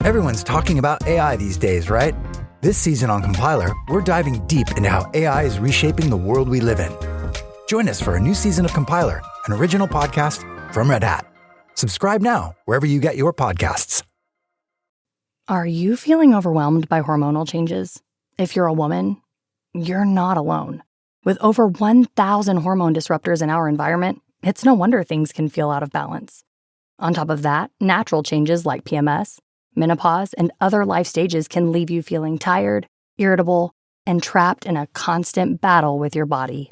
Everyone's talking about AI these days, right? This season on Compiler, we're diving deep into how AI is reshaping the world we live in. Join us for a new season of Compiler, an original podcast from Red Hat. Subscribe now, wherever you get your podcasts. Are you feeling overwhelmed by hormonal changes? If you're a woman, you're not alone. With over 1,000 hormone disruptors in our environment, it's no wonder things can feel out of balance. On top of that, natural changes like PMS, menopause, and other life stages can leave you feeling tired, irritable, and trapped in a constant battle with your body.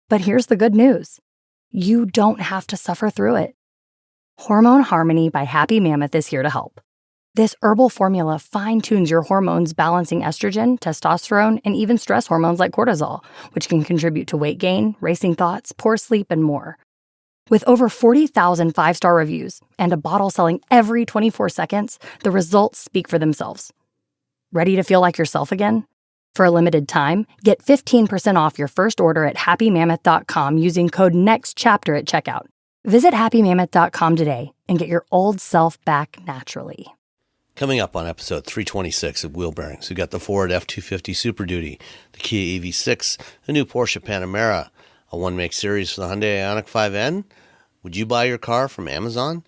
But here's the good news. You don't have to suffer through it. Hormone Harmony by Happy Mammoth is here to help. This herbal formula fine-tunes your hormones, balancing estrogen, testosterone, and even stress hormones like cortisol, which can contribute to weight gain, racing thoughts, poor sleep, and more. With over 40,000 five-star reviews and a bottle selling every 24 seconds, the results speak for themselves. Ready to feel like yourself again? For a limited time, get 15% off your first order at happymammoth.com using code NEXTCHAPTER at checkout. Visit happymammoth.com today and get your old self back naturally. Coming up on episode 326 of Wheel Bearings, we got the Ford F-250 Super Duty, the Kia EV6, a new Porsche Panamera, a one-make series for the Hyundai Ioniq 5N. Would you buy your car from Amazon?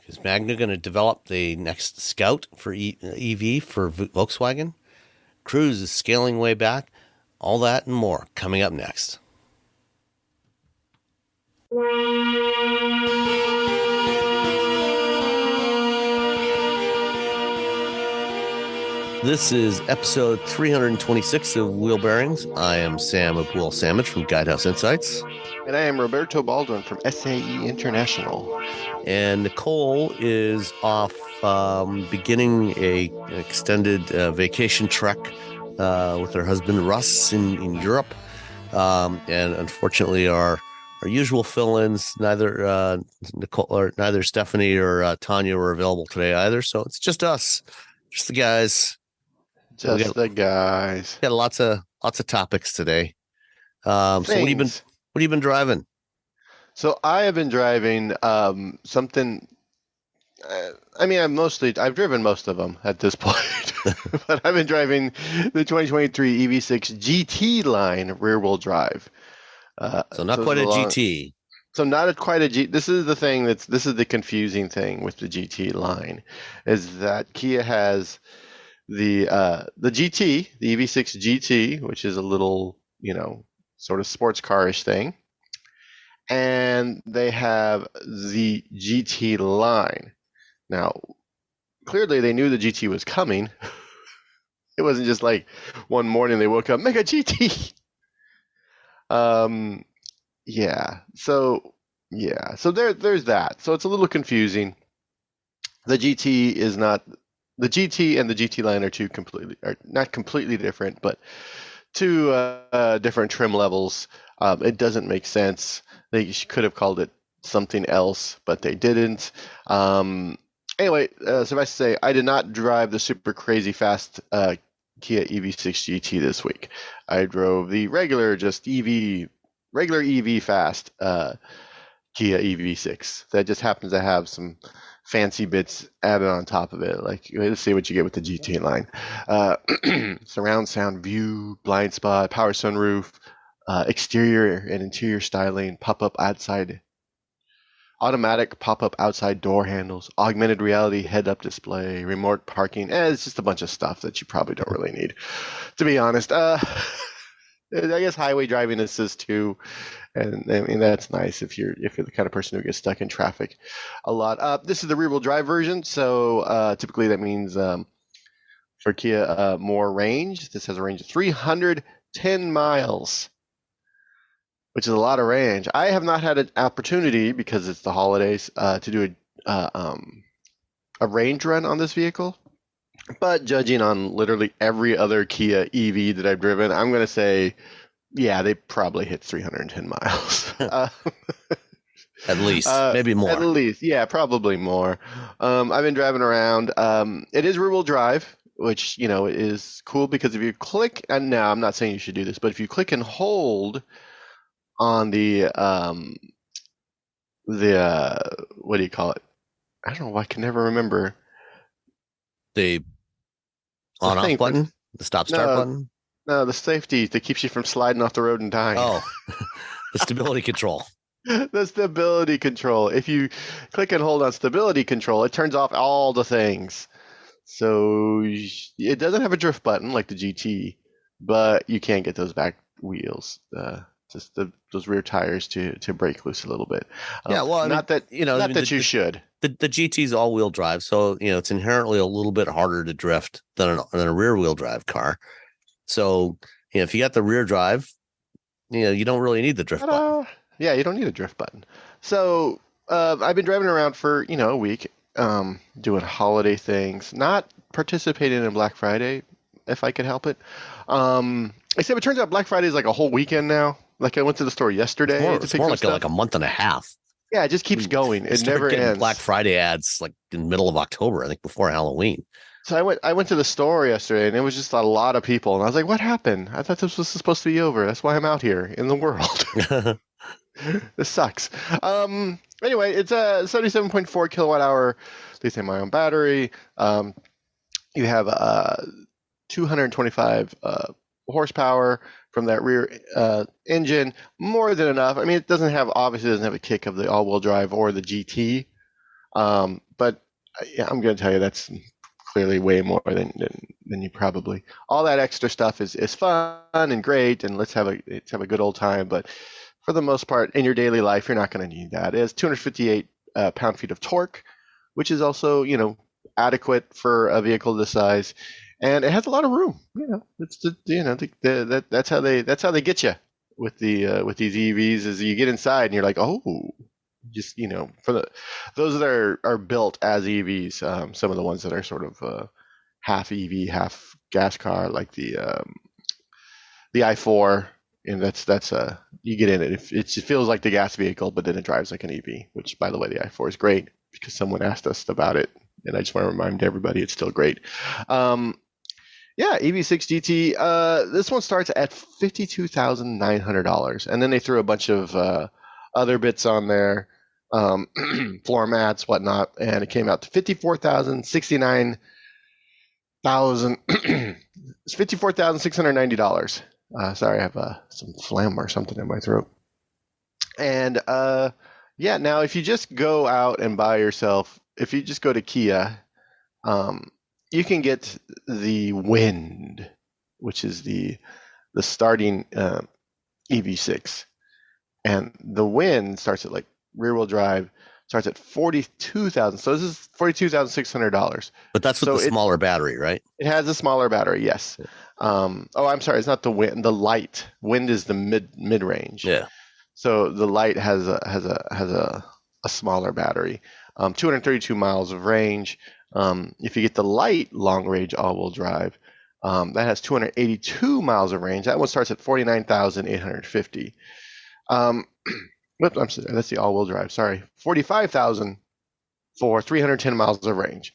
Is Magna going to develop the next Scout for EV for Volkswagen? Cruise is scaling way back. All that and more coming up next. This is episode 326 of Wheel Bearings. I am Sam Abul-Samad from Guidehouse Insights. And I am Roberto Baldwin from SAE International. And Nicole is off beginning an extended vacation trek with her husband Russ in Europe. And unfortunately, our usual fill-ins, neither Stephanie or Tanya were available today either. So it's just us, just the guys. The guys. Got lots of topics today. So what have you been driving? So I have been driving something. I've driven most of them at this point, but I've been driving the 2023 EV6 GT-Line rear-wheel drive. So not quite a GT. So not quite a G. This is the thing this is the confusing thing with the GT-Line, is that Kia has the GT, the EV6 GT, which is a little, sort of sports car-ish thing. And they have the GT-Line. Now, clearly they knew the GT was coming. It wasn't just like one morning they woke up, make a GT. So there's that. So it's a little confusing. The GT and the GT-Line are not completely different, but two different trim levels. It doesn't make sense. They could have called it something else, but they didn't. Anyway, suffice to say, I did not drive the super crazy fast Kia EV6 GT this week. I drove the regular EV fast Kia EV6. That just happens to have some fancy bits added on top of it. Like, let's see what you get with the GT-Line. Surround sound view, blind spot, power sunroof, exterior and interior styling, pop-up outside, automatic pop-up outside door handles, augmented reality head-up display, remote parking. It's just a bunch of stuff that you probably don't really need, to be honest. I guess highway driving assist too, and I mean that's nice if you're the kind of person who gets stuck in traffic a lot. This is the rear-wheel drive version, so typically that means for Kia more range. This has a range of 310 miles, which is a lot of range. I have not had an opportunity, because it's the holidays, to do a range run on this vehicle. But judging on literally every other Kia EV that I've driven, I'm going to say, yeah, they probably hit 310 miles. At least, maybe more. At least, yeah, probably more. I've been driving around. It is rear-wheel drive, which, is cool, because if you click, and now I'm not saying you should do this, but if you click and hold on the what do you call it? I don't know. I can never remember. The on-off button? The stop-start button? No, the safety that keeps you from sliding off the road and dying. Oh, the stability control. The stability control. If you click and hold on stability control, it turns off all the things. So it doesn't have a drift button like the GT, but you can get those back wheels, just those rear tires to break loose a little bit. Yeah, well, not that you should. The GT's all-wheel drive, so it's inherently a little bit harder to drift than a rear-wheel drive car. So if you got the rear drive, you don't really need the drift button. Yeah, you don't need a drift button. So I've been driving around for a week, doing holiday things, not participating in Black Friday if I could help it. Except it turns out Black Friday is like a whole weekend now. Like I went to the store yesterday. It's more like a month and a half. Yeah, it just keeps going. It never ends. Black Friday ads like in the middle of October, I think before Halloween. So I went to the store yesterday, and it was just a lot of people. And I was like, what happened? I thought this was supposed to be over. That's why I'm out here in the world. This sucks. Anyway, it's a 77.4 kilowatt hour lithium-ion battery. You have 225 horsepower from that rear engine, more than enough. I mean, it obviously doesn't have a kick of the all-wheel drive or the GT, but yeah, I'm going to tell you that's clearly way more than you probably. All that extra stuff is fun and great, and let's have a good old time. But for the most part, in your daily life, you're not going to need that. It has 258 pound-feet of torque, which is also adequate for a vehicle this size. And it has a lot of room. It's that's how they get you with these EVs. Is you get inside and you're like, oh, just for those that are built as EVs. Some of the ones that are sort of half EV, half gas car, like the i4, and that's you get in it. It feels like the gas vehicle, but then it drives like an EV. Which, by the way, the i4 is great because someone asked us about it, and I just want to remind everybody it's still great. Yeah, EV6 GT. This one starts at $52,900, and then they threw a bunch of other bits on there, floor mats, whatnot, and it came out to $54,690. It's $54,690. Sorry, I have some phlegm or something in my throat. And yeah, now if you just go out and buy yourself, if you just go to Kia, you can get the Wind, which is the starting EV6, and the Wind starts at like rear-wheel drive starts at $42,000. So this is $42,600. But that's with the smaller battery, right? It has a smaller battery, yes. I'm sorry, it's not the Wind. The Light. Wind is the mid range. Yeah. So the Light has a smaller battery. 232 miles of range. If you get the Light long range all-wheel drive, that has 282 miles of range. That one starts at $49,850. I'm sorry, that's the all-wheel drive. Sorry, $45,000 for 310 miles of range.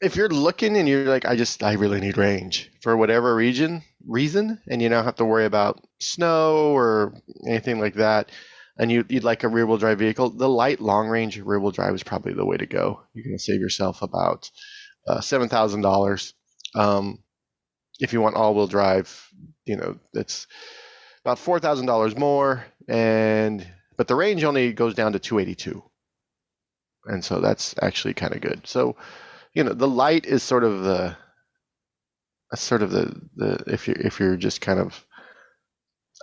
If you're looking and you're like, I really need range for whatever reason, and you don't have to worry about snow or anything like that, and you'd like a rear-wheel drive vehicle, the Light long-range rear-wheel drive is probably the way to go. You're going to save yourself about $7,000. If you want all-wheel drive, that's about $4,000 more, but the range only goes down to 282, and so that's actually kind of good. So, the Light is sort of the if you're just kind of,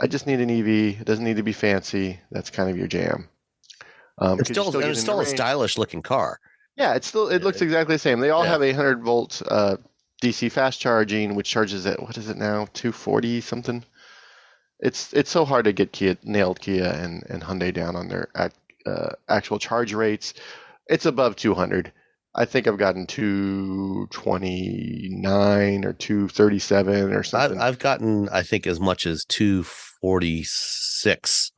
I just need an EV. It doesn't need to be fancy. That's kind of your jam. It's still a stylish looking car. Yeah, it looks exactly the same. They all have a 100-volt DC fast charging, which charges at, what is it now, 240 something. It's so hard to get Kia and Hyundai down on their actual charge rates. It's above 200. I think I've gotten 229 or 237 or something. I've gotten, I think, as much as 246.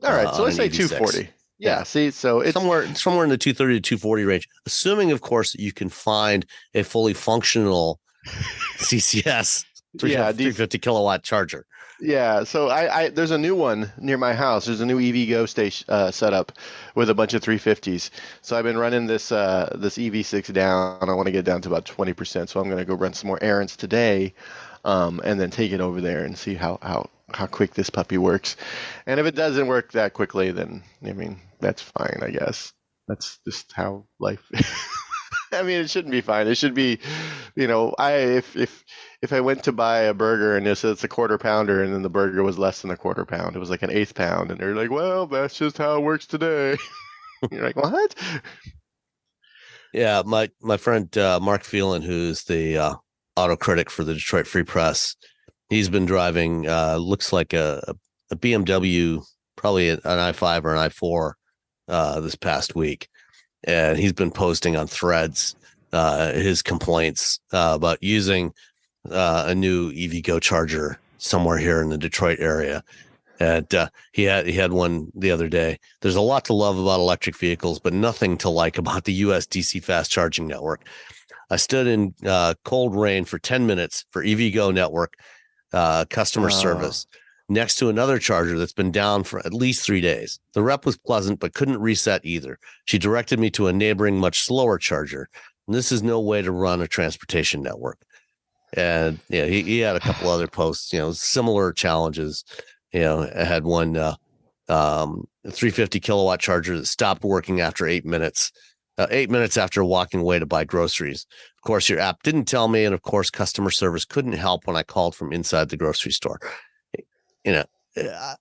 All right, so let's say 240. Yeah, see, so it's somewhere in the 230 to 240 range, assuming, of course, that you can find a fully functional CCS 350 kilowatt charger. Yeah, so I there's a new one near my house. There's a new EVgo station setup with a bunch of 350s. So I've been running this EV6 down. I want to get down to about 20%. So I'm going to go run some more errands today, and then take it over there and see how quick this puppy works. And if it doesn't work that quickly, then I mean that's fine, I guess. That's just how life. I mean, it shouldn't be fine. It should be, if I went to buy a burger and it's a quarter pounder and then the burger was less than a quarter pound, it was like an eighth pound, and they're like, well, that's just how it works today. You're like, what? Yeah, my friend Mark Phelan, who's the auto critic for the Detroit Free Press, he's been driving looks like a BMW, probably an i5 or an i4 this past week. And he's been posting on Threads his complaints about using a new EVgo charger somewhere here in the Detroit area. And he had one the other day. There's a lot to love about electric vehicles, but nothing to like about the US DC fast charging network. I stood in cold rain for 10 minutes for EVgo network customer service next to another charger that's been down for at least 3 days. The rep was pleasant, but couldn't reset either. She directed me to a neighboring, much slower charger. And this is no way to run a transportation network. And yeah, he had a couple other posts, similar challenges. I had one 350 kilowatt charger that stopped working after 8 minutes. 8 minutes after walking away to buy groceries. Of course, your app didn't tell me, and of course, customer service couldn't help when I called from inside the grocery store.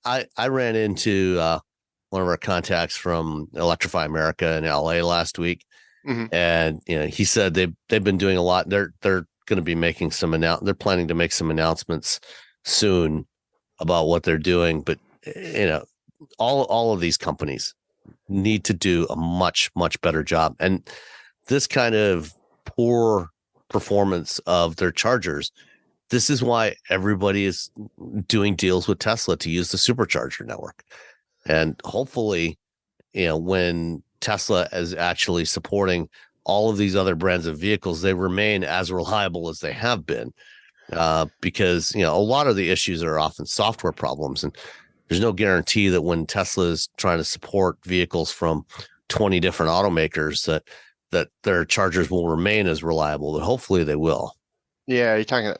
I ran into one of our contacts from Electrify America in LA last week, and he said they've been doing a lot. They're going to be making they're planning to make some announcements soon about what they're doing. But all of these companies need to do a much, much better job. And this kind of poor performance of their chargers, this is why everybody is doing deals with Tesla to use the supercharger network. And hopefully, when Tesla is actually supporting all of these other brands of vehicles, they remain as reliable as they have been, because, a lot of the issues are often software problems. And there's no guarantee that when Tesla is trying to support vehicles from 20 different automakers that their chargers will remain as reliable, but hopefully they will. Yeah, you're talking,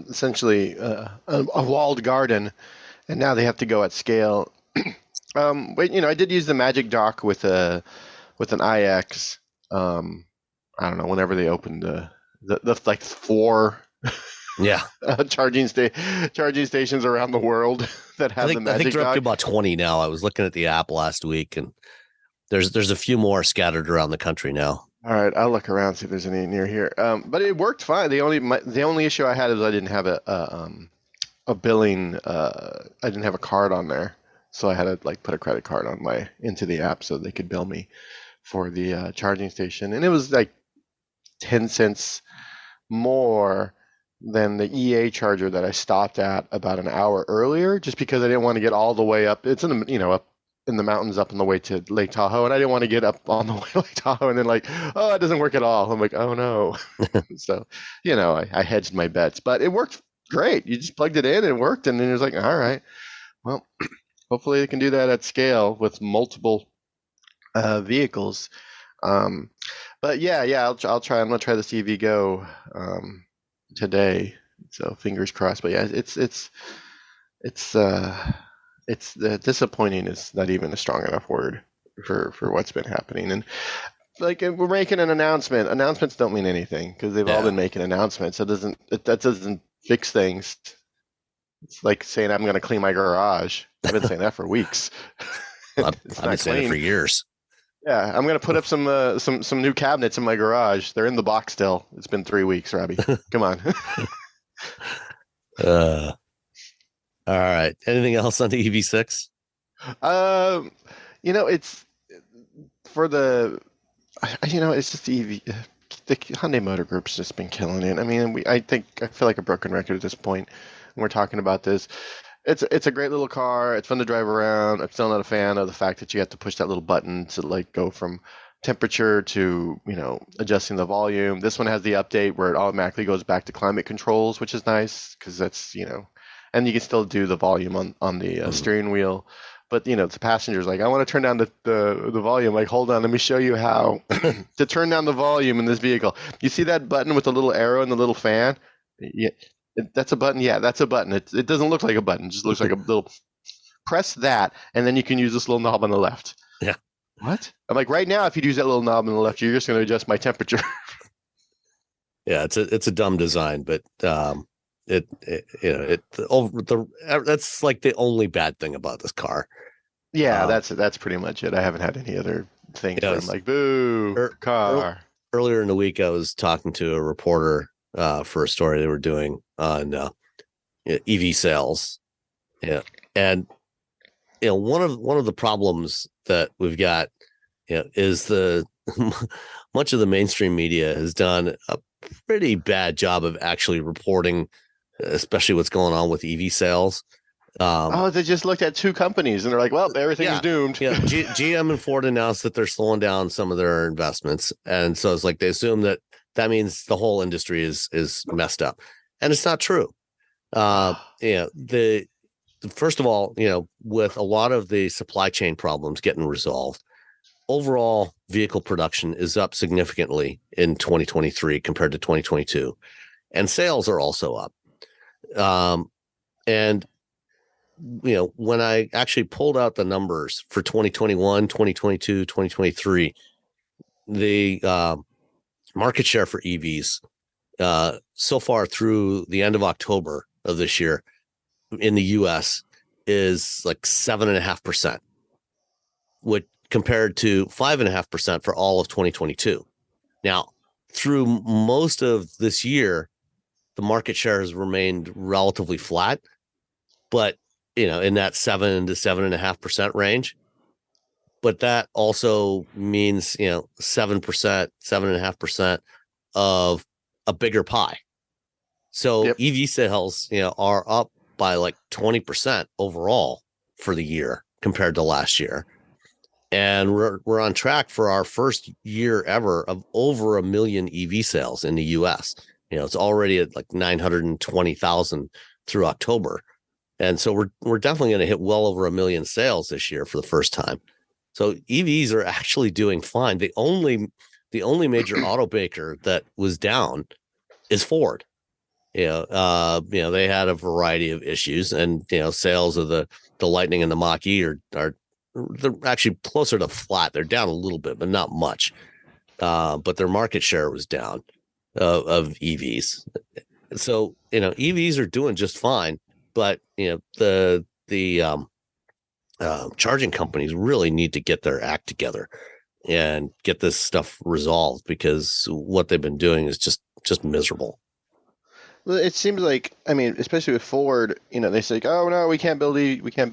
essentially a walled garden, and now they have to go at scale. But I did use the Magic Dock with an iX. I don't know, whenever they opened the like 4 charging stations around the world that have the Magic Dock. I think they're up to about 20 now. I was looking at the app last week, and there's a few more scattered around the country now. All right, I'll look around, see if there's any near here. But it worked fine. The only issue I had is I didn't have a billing. I didn't have a card on there, so I had to put a credit card into the app so they could bill me for the charging station, and it was like 10 cents more than the EA charger that I stopped at about an hour earlier, just because I didn't want to get all the way up. It's in the up in the mountains up on the way to Lake Tahoe, and I didn't want to get up on the way to Lake Tahoe and then oh, it doesn't work at all. I'm like, oh no. So, I hedged my bets, but it worked great. You just plugged it in and it worked, and then it was like, all right, well, hopefully they can do that at scale with multiple vehicles. But yeah, I'll try. I'm gonna try this EVgo today, so fingers crossed. But yeah, it's disappointing is not even a strong enough word for what's been happening. And we're making an announcement. Announcements don't mean anything because they've all been making announcements. That doesn't fix things. It's like saying I'm going to clean my garage. I've been saying that for weeks. I've been saying it for years. Yeah, I'm going to put up some new cabinets in my garage. They're in the box still. It's been 3 weeks, Robbie. Come on. All right. Anything else on the EV6? It's for the, it's just the EV. The Hyundai Motor Group's just been killing it. I mean, I feel like a broken record at this point when we're talking about this. It's a great little car. It's fun to drive around. I'm still not a fan of the fact that you have to push that little button to go from temperature to adjusting the volume. This one has the update where it automatically goes back to climate controls, which is nice because that's and you can still do the volume on the steering wheel. But the passenger's like, I want to turn down the volume. Like, hold on, let me show you how to turn down the volume in this vehicle. You see that button with the little arrow and the little fan? Yeah, that's a button. Yeah, that's a button. It doesn't look like a button. It just looks like a little. Press that, and then you can use this little knob on the left. Yeah. What? I'm like, right now, if you use that little knob on the left, you're just going to adjust my temperature. Yeah, it's a dumb design, but that's like the only bad thing about this car. Yeah, that's pretty much it. I haven't had any other things where I'm like, boo, car. Earlier in the week, I was talking to a reporter for a story they were doing on EV sales. Yeah, and one of the problems that we've got is the much of the mainstream media has done a pretty bad job of actually reporting, especially what's going on with EV sales. They just looked at two companies and they're like, well, everything is doomed. Yeah, GM and Ford announced that they're slowing down some of their investments, and so it's like they assume that means the whole industry is messed up, and it's not true. First of all, with a lot of the supply chain problems getting resolved, overall vehicle production is up significantly in 2023 compared to 2022, and sales are also up. And when I actually pulled out the numbers for 2021, 2022, 2023, the market share for EVs so far through the end of October of this year in the US is like 7.5%, which compared to 5.5% for all of 2022. Now, through most of this year, the market share has remained relatively flat, but in that 7 to 7.5% range. But that also means 7%, 7.5% of a bigger pie. So yep. EV sales are up by like 20% overall for the year compared to last year. And we're on track for our first year ever of over 1 million EV sales in the US. It's already at like 920,000 through October. And so we're definitely going to hit well over 1 million sales this year for the first time. So EVs are actually doing fine. The only major automaker that was down is Ford. They had a variety of issues, and sales of the Lightning and the Mach-E are they're actually closer to flat. They're down a little bit, but not much. But their market share was down of EVs. So EVs are doing just fine, but the charging companies really need to get their act together and get this stuff resolved, because what they've been doing is just miserable. Well, it seems like, especially with Ford, they say, oh no, we can't build EVs, we can't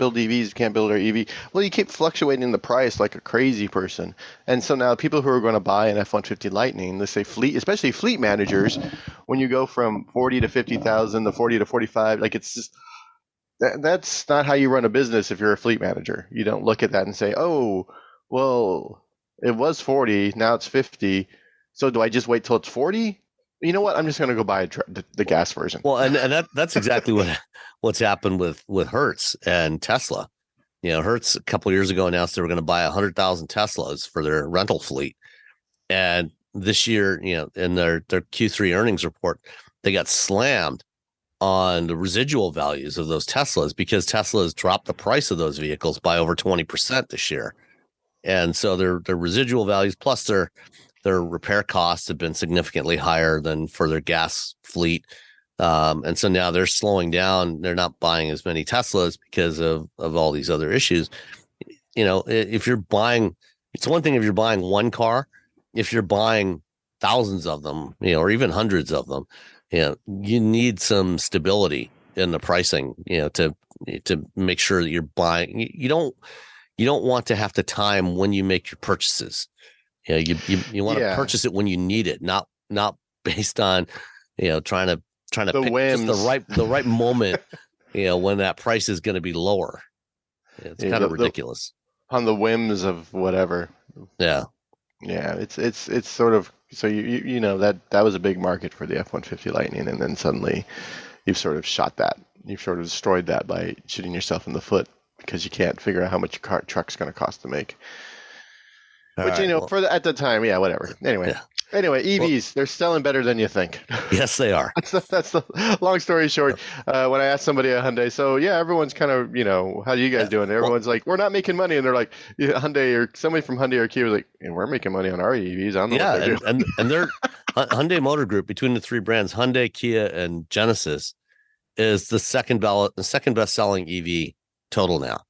build our EV. Well, you keep fluctuating the price like a crazy person, and so now people who are going to buy an F-150 Lightning, let's say especially fleet managers, when you go from 40 to 50,000 to 40 to 45, like it's just that's not how you run a business. If you're a fleet manager, you don't look at that and say, oh, well, it was 40, now it's 50, so do I just wait till it's 40? You know what? I'm just going to go buy the gas version. Well, and that's exactly what's happened with Hertz and Tesla. Hertz a couple of years ago announced they were going to buy 100,000 Teslas for their rental fleet, and this year, in their Q3 earnings report, they got slammed on the residual values of those Teslas, because Tesla has dropped the price of those vehicles by over 20% this year, and so their residual values plus their repair costs have been significantly higher than for their gas fleet. And so now they're slowing down. They're not buying as many Teslas because of all these other issues. If you're buying, it's one thing if you're buying one car. If you're buying thousands of them, or even hundreds of them, you need some stability in the pricing, to make sure that you're buying. You don't want to have to time when you make your purchases. You want to purchase it when you need it, not based on trying to pick just the right moment, when that price is going to be lower. It's kind of ridiculous. On the whims of whatever. Yeah. It's sort of, so that was a big market for the F-150 Lightning, and then suddenly you've sort of shot that. You've sort of destroyed that by shooting yourself in the foot because you can't figure out how much your truck's going to cost to make. All Which, right, well, at the time, yeah, whatever. Anyway, yeah. EVs, they're selling better than you think. Yes, they are. That's the long story short. When I asked somebody at Hyundai, so yeah, everyone's kind of, how are you guys doing? Everyone's like, we're not making money. And they're like, Hyundai or somebody from Hyundai or Kia was like, and we're making money on our EVs. I don't know what they're doing. and they're Hyundai Motor Group, between the three brands, Hyundai, Kia, and Genesis, is the second best selling EV total now.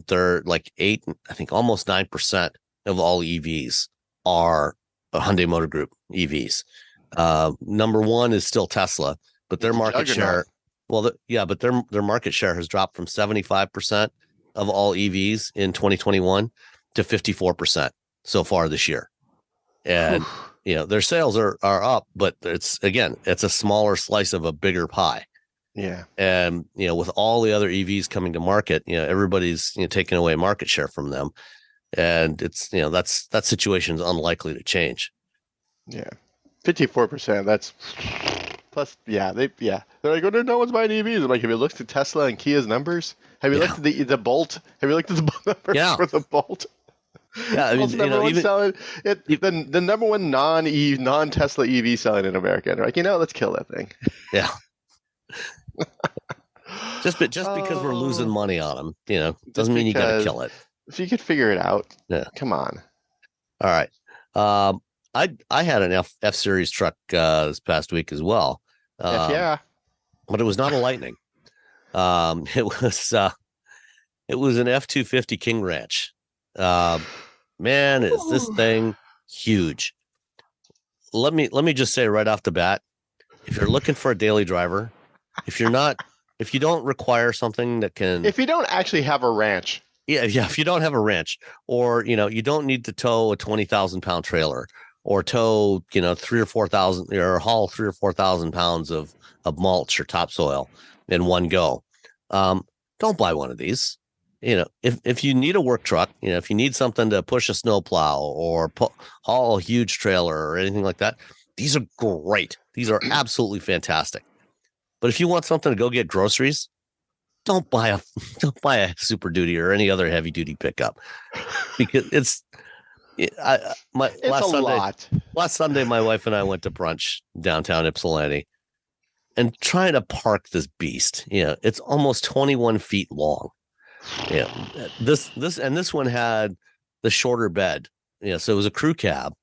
They're like 8, I think almost 9% of all EVs are Hyundai Motor Group EVs. Number one is still Tesla, but their market share, but their market share has dropped from 75% of all EVs in 2021 to 54% so far this year. And their sales are up, but it's a smaller slice of a bigger pie. Yeah. And with all the other EVs coming to market, everybody's taking away market share from them. And it's that situation is unlikely to change. Yeah, 54%. That's plus. Yeah, they're like, oh, no one's buying EVs. I'm like, have you looked at Tesla and Kia's numbers? Have you looked at the Bolt? Have you looked at the numbers for the Bolt? Yeah, I mean, the number one non-Tesla EV selling in America. And they're like, let's kill that thing. Yeah. just because we're losing money on them, doesn't mean you got to kill it. If you could figure it out, come on. All right. I had an F series truck this past week as well. But it was not a Lightning. It was an F-250 King Ranch. Man, is this thing huge? Let me just say right off the bat, if you're looking for a daily driver, if you don't require something that can, if you don't actually have a ranch. Yeah. If you don't have a ranch, or you don't need to tow a 20,000-pound trailer, or tow 3,000 or 4,000, or haul 3,000 or 4,000 pounds of mulch or topsoil in one go, don't buy one of these. If you need a work truck, if you need something to push a snowplow or haul a huge trailer or anything like that, these are great. These are absolutely fantastic. But if you want something to go get groceries, don't buy a Super Duty or any other heavy duty pickup, because last Sunday, my wife and I went to brunch downtown Ypsilanti, and trying to park this beast, it's almost 21 feet long. This one had the shorter bed, so it was a crew cab,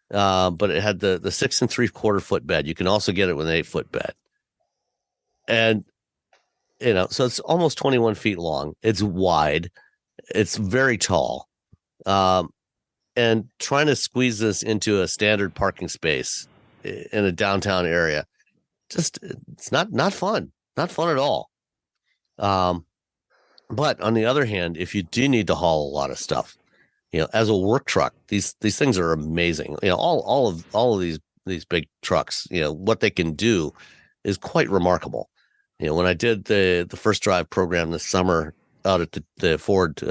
but it had the 6 3/4 foot bed. You can also get it with an 8-foot bed, and so it's almost 21 feet long. It's wide. It's very tall. And trying to squeeze this into a standard parking space in a downtown area, it's not fun. Not fun at all. But on the other hand, if you do need to haul a lot of stuff, as a work truck, these things are amazing. All of these big trucks, what they can do is quite remarkable. When I did the first drive program this summer out at the Ford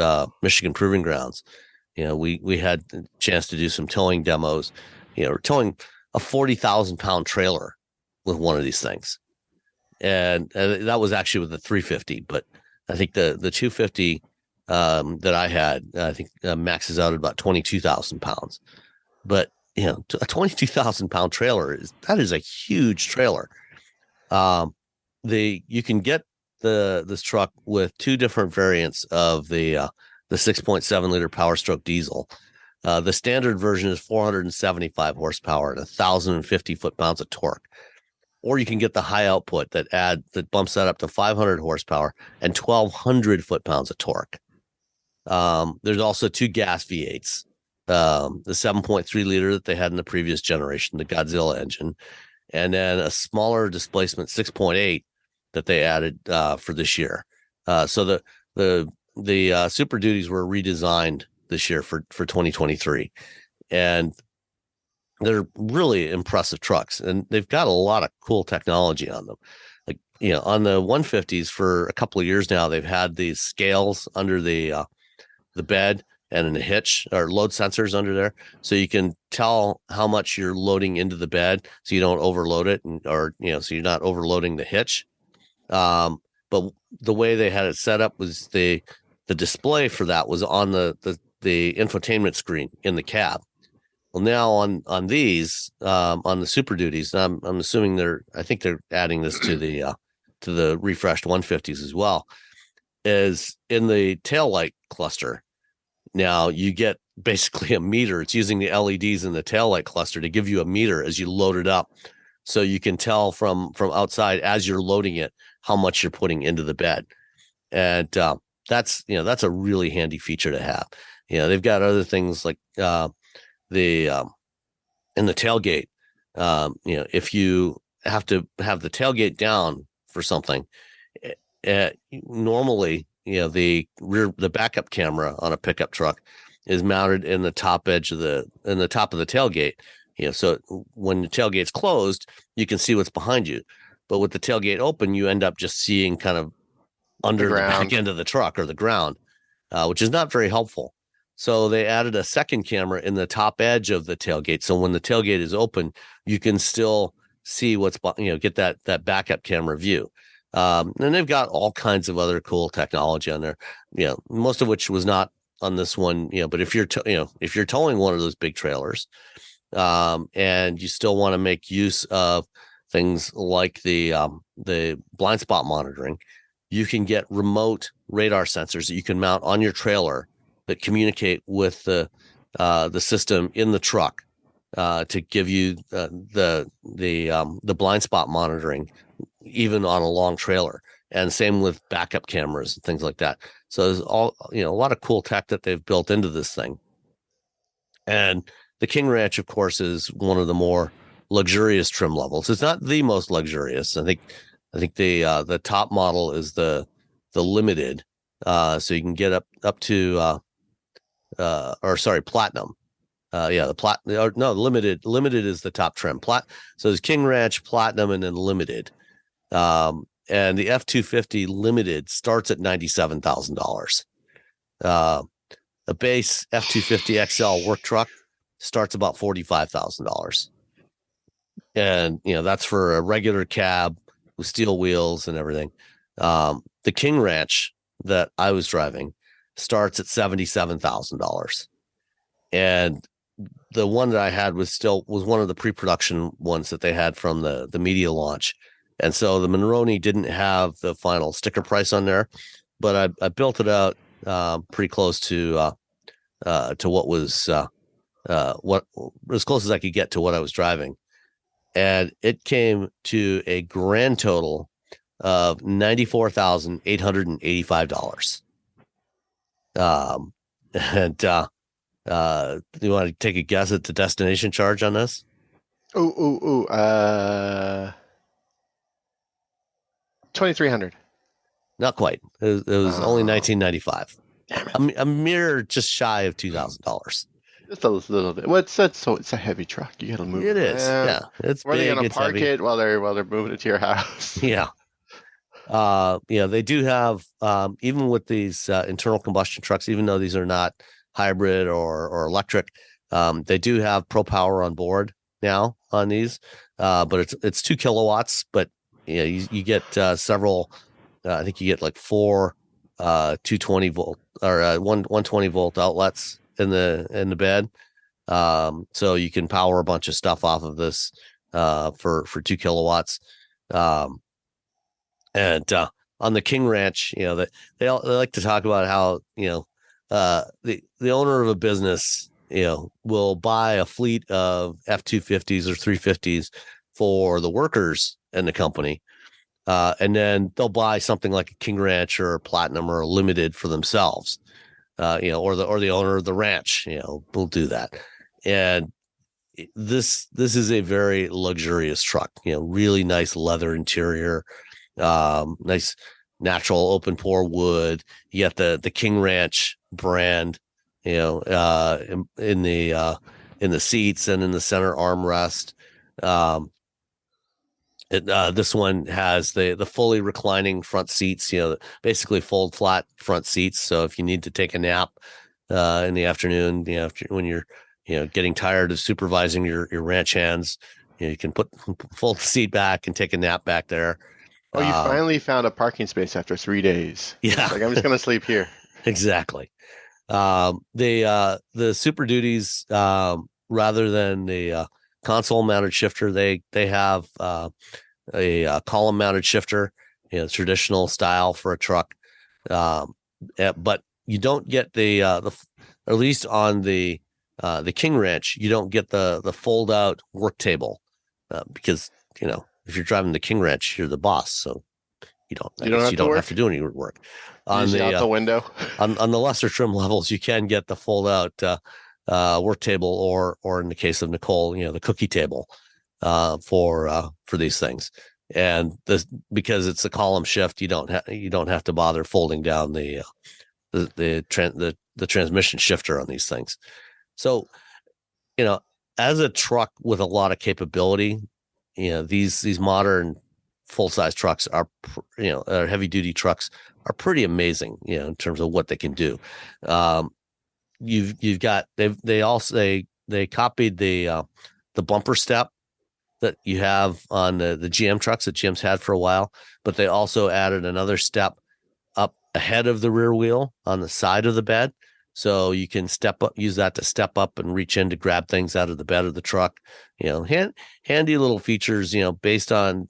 Michigan Proving Grounds, we had a chance to do some towing demos. Towing a 40,000-pound trailer with one of these things, and that was actually with the 350. But I think the 250 that I had, I think maxes out at about 22,000 pounds. But a 22,000-pound trailer is a huge trailer. You can get this truck with two different variants of the 6.7 liter Power Stroke diesel. The standard version is 475 horsepower and 1,050 foot-pounds of torque. Or you can get the high output that bumps that up to 500 horsepower and 1,200 foot-pounds of torque. There's also two gas V8s, the 7.3 liter that they had in the previous generation, the Godzilla engine, and then a smaller displacement 6.8 that they added for this year. So the Super Duties were redesigned this year for 2023, and they're really impressive trucks, and they've got a lot of cool technology on them. Like, on the 150s for a couple of years now, they've had these scales under the bed and in the hitch or load sensors under there, so you can tell how much you're loading into the bed, so you don't overload it, so you're not overloading the hitch. But the way they had it set up was the display for that was on the infotainment screen in the cab. Well, now on these on the Super Duties, I'm assuming I think they're adding this to the refreshed 150s as well, is in the taillight cluster. Now you get basically a meter. It's using the LEDs in the taillight cluster to give you a meter as you load it up, so you can tell from outside as you're loading it how much you're putting into the bed. And that's a really handy feature to have. They've got other things like in the tailgate. If you have to have the tailgate down for something, normally the backup camera on a pickup truck is mounted in the top edge of the tailgate. So when the tailgate's closed, you can see what's behind you. But with the tailgate open, you end up just seeing kind of under the back end of the truck or the ground, which is not very helpful. So they added a second camera in the top edge of the tailgate. So when the tailgate is open, you can still see get that backup camera view. And they've got all kinds of other cool technology on there, most of which was not on this one, but if you're towing one of those big trailers, and you still want to make use of things like the blind spot monitoring, you can get remote radar sensors that you can mount on your trailer that communicate with the system in the truck to give you the blind spot monitoring even on a long trailer, and same with backup cameras and things like that. So there's a lot of cool tech that they've built into this thing. And the King Ranch, of course, is one of the more luxurious trim levels. It's not the most luxurious. I think the top model is the limited, so you can get up to platinum. Limited is the top trim. So there's King Ranch, platinum, and then limited. And the F250 limited starts at $97,000. A base F250 XL work truck starts about $45,000. And, that's for a regular cab with steel wheels and everything. The King Ranch that I was driving starts at $77,000. And the one that I had was one of the pre-production ones that they had from the media launch. And so the Monroney didn't have the final sticker price on there, but I built it out pretty close to what was as close as I could get to what I was driving. And it came to a grand total of $94,885. You want to take a guess at the destination charge on this? $2,300. Not quite. It was only $1,995. A mere just shy of $2,000. Just a little bit. Well, it's a heavy truck. You got to move it. It is. Yeah, it's big. Are they going to park heavy. it while they're moving it to your house? Yeah. They do have even with these internal combustion trucks, even though these are not hybrid or electric, they do have Pro Power on board now on these. But it's 2 kilowatts. But you get several. I think you get like 4 220 volt or 120 volt outlets in the bed, so you can power a bunch of stuff off of this for 2 kilowatts. And on the King Ranch, they like to talk about how the owner of a business will buy a fleet of F250s or 350s for the workers in the company. And then they'll buy something like a King Ranch or a Platinum or a Limited for themselves, or the owner of the ranch, will do that. And this is a very luxurious truck, really nice leather interior, nice natural open pore wood. You got the King Ranch brand, in the seats and in the center armrest. This one has the fully reclining front seats, basically fold flat front seats. So if you need to take a nap, in the afternoon, when you're, getting tired of supervising your ranch hands, you can fold the seat back and take a nap back there. Oh, you finally found a parking space after 3 days. Yeah. It's like, I'm just going to sleep here. Exactly. The Super Duties, rather than the console mounted shifter, they have a column mounted shifter, traditional style for a truck. But you don't get the at least on the King Ranch, you don't get the fold out work table, because if you're driving the King Ranch, you're the boss, so you don't have to do any work. On the out the window. on the lesser trim levels, you can get the fold out work table, or in the case of Nicole, the cookie table for these things. And because it's a column shift, you don't have to bother folding down the transmission shifter on these things. So, as a truck with a lot of capability, these modern full-size trucks are, heavy-duty trucks are pretty amazing, in terms of what they can do. You've got they copied the bumper step that you have on the GM trucks that GM's had for a while, but they also added another step up ahead of the rear wheel on the side of the bed. So you can use that to step up and reach in to grab things out of the bed of the truck. Handy little features, based on,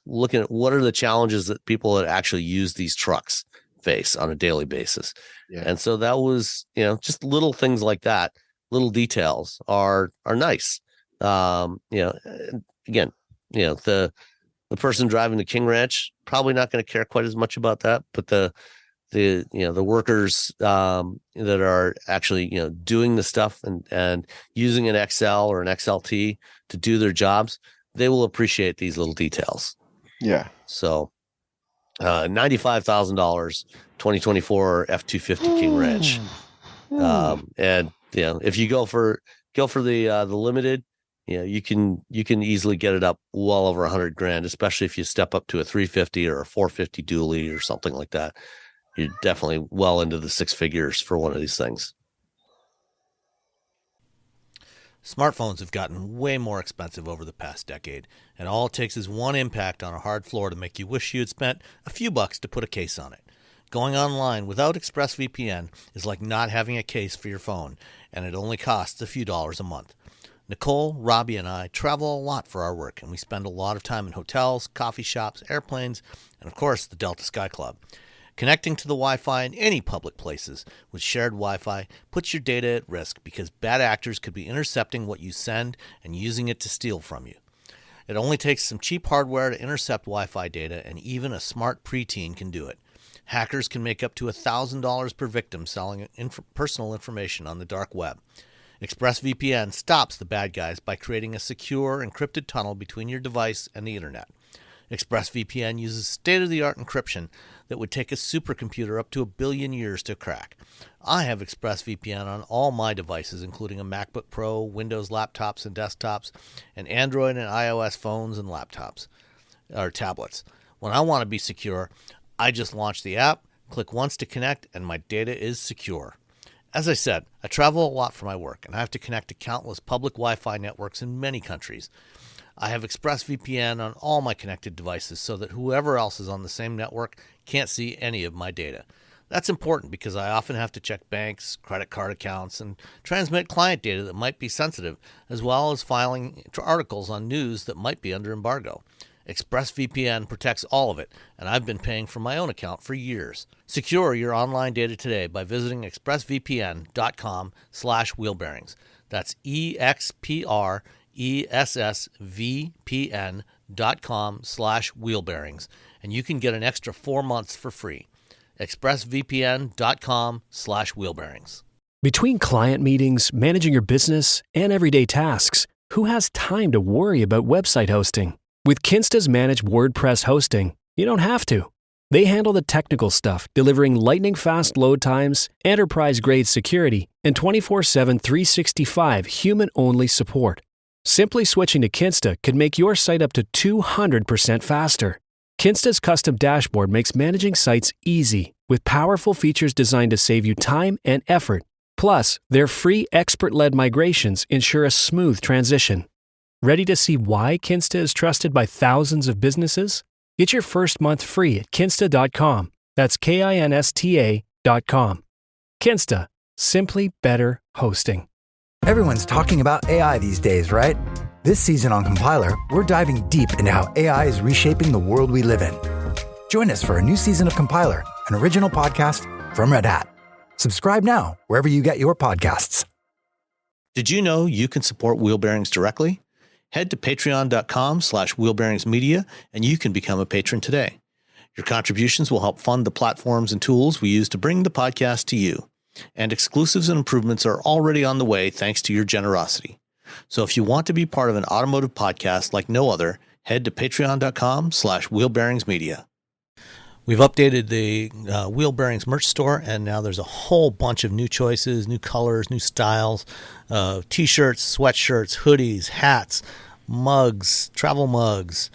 looking at what are the challenges that people that actually use these trucks face on a daily basis. Yeah. And so that was, just little things like that, little details are nice. Again, the person driving the King Ranch probably not going to care quite as much about that, but the workers that are actually doing the stuff and using an XL or an XLT to do their jobs, they will appreciate these little details. Yeah. So $95,000 2024 F-250 King Ranch. And if you go for the limited, you can easily get it up well over $100,000, especially if you step up to a 350 or a 450 dually or something like that. You're definitely well into the six figures for one of these things. Smartphones have gotten way more expensive over the past decade, and all it takes is one impact on a hard floor to make you wish you had spent a few bucks to put a case on it. Going online without ExpressVPN is like not having a case for your phone, and it only costs a few dollars a month. Nicole, Robbie, and I travel a lot for our work, and we spend a lot of time in hotels, coffee shops, airplanes, and of course the Delta Sky Club. Connecting to the Wi-Fi in any public places with shared Wi-Fi puts your data at risk because bad actors could be intercepting what you send and using it to steal from you. It only takes some cheap hardware to intercept Wi-Fi data, and even a smart preteen can do it. Hackers can make up to $1,000 per victim selling personal information on the dark web. ExpressVPN stops the bad guys by creating a secure, encrypted tunnel between your device and the internet. ExpressVPN uses state-of-the-art encryption that would take a supercomputer up to 1 billion years to crack. I have ExpressVPN on all my devices, including a MacBook Pro, Windows laptops and desktops, and Android and iOS phones and laptops, or tablets. When I want to be secure, I just launch the app, click once to connect, and my data is secure. As I said, I travel a lot for my work, and I have to connect to countless public Wi-Fi networks in many countries. I have ExpressVPN on all my connected devices so that whoever else is on the same network can't see any of my data. That's important because I often have to check banks, credit card accounts, and transmit client data that might be sensitive, as well as filing articles on news that might be under embargo. ExpressVPN protects all of it, and I've been paying for my own account for years. Secure your online data today by visiting expressvpn.com/wheelbearings. That's expressvpn.com/wheelbearings, and you can get an extra 4 months for free. expressvpn.com/wheelbearings. Between client meetings, managing your business, and everyday tasks, who has time to worry about website hosting? With Kinsta's managed WordPress hosting, you don't have to. They handle the technical stuff, delivering lightning-fast load times, enterprise-grade security, and 24/7 365 human-only support. Simply switching to Kinsta could make your site up to 200% faster. Kinsta's custom dashboard makes managing sites easy, with powerful features designed to save you time and effort, Plus, their free expert-led migrations ensure a smooth transition. Ready to see why Kinsta is trusted by thousands of businesses? Get your first month free at kinsta.com. That's KINSTA.com. Kinsta, simply better hosting. Everyone's talking about AI these days, right? This season on Compiler, we're diving deep into how AI is reshaping the world we live in. Join us for a new season of Compiler, an original podcast from Red Hat. Subscribe now wherever you get your podcasts. Did you know you can support Wheel Bearings directly? Head to patreon.com/wheelbearingsmedia and you can become a patron today. Your contributions will help fund the platforms and tools we use to bring the podcast to you. And exclusives and improvements are already on the way thanks to your generosity. So if you want to be part of an automotive podcast like no other, head to patreon.com/wheelbearingsmedia. We've updated the Wheel Bearings merch store, and now there's a whole bunch of new choices, new colors, new styles, t-shirts, sweatshirts, hoodies, hats, mugs, travel mugs,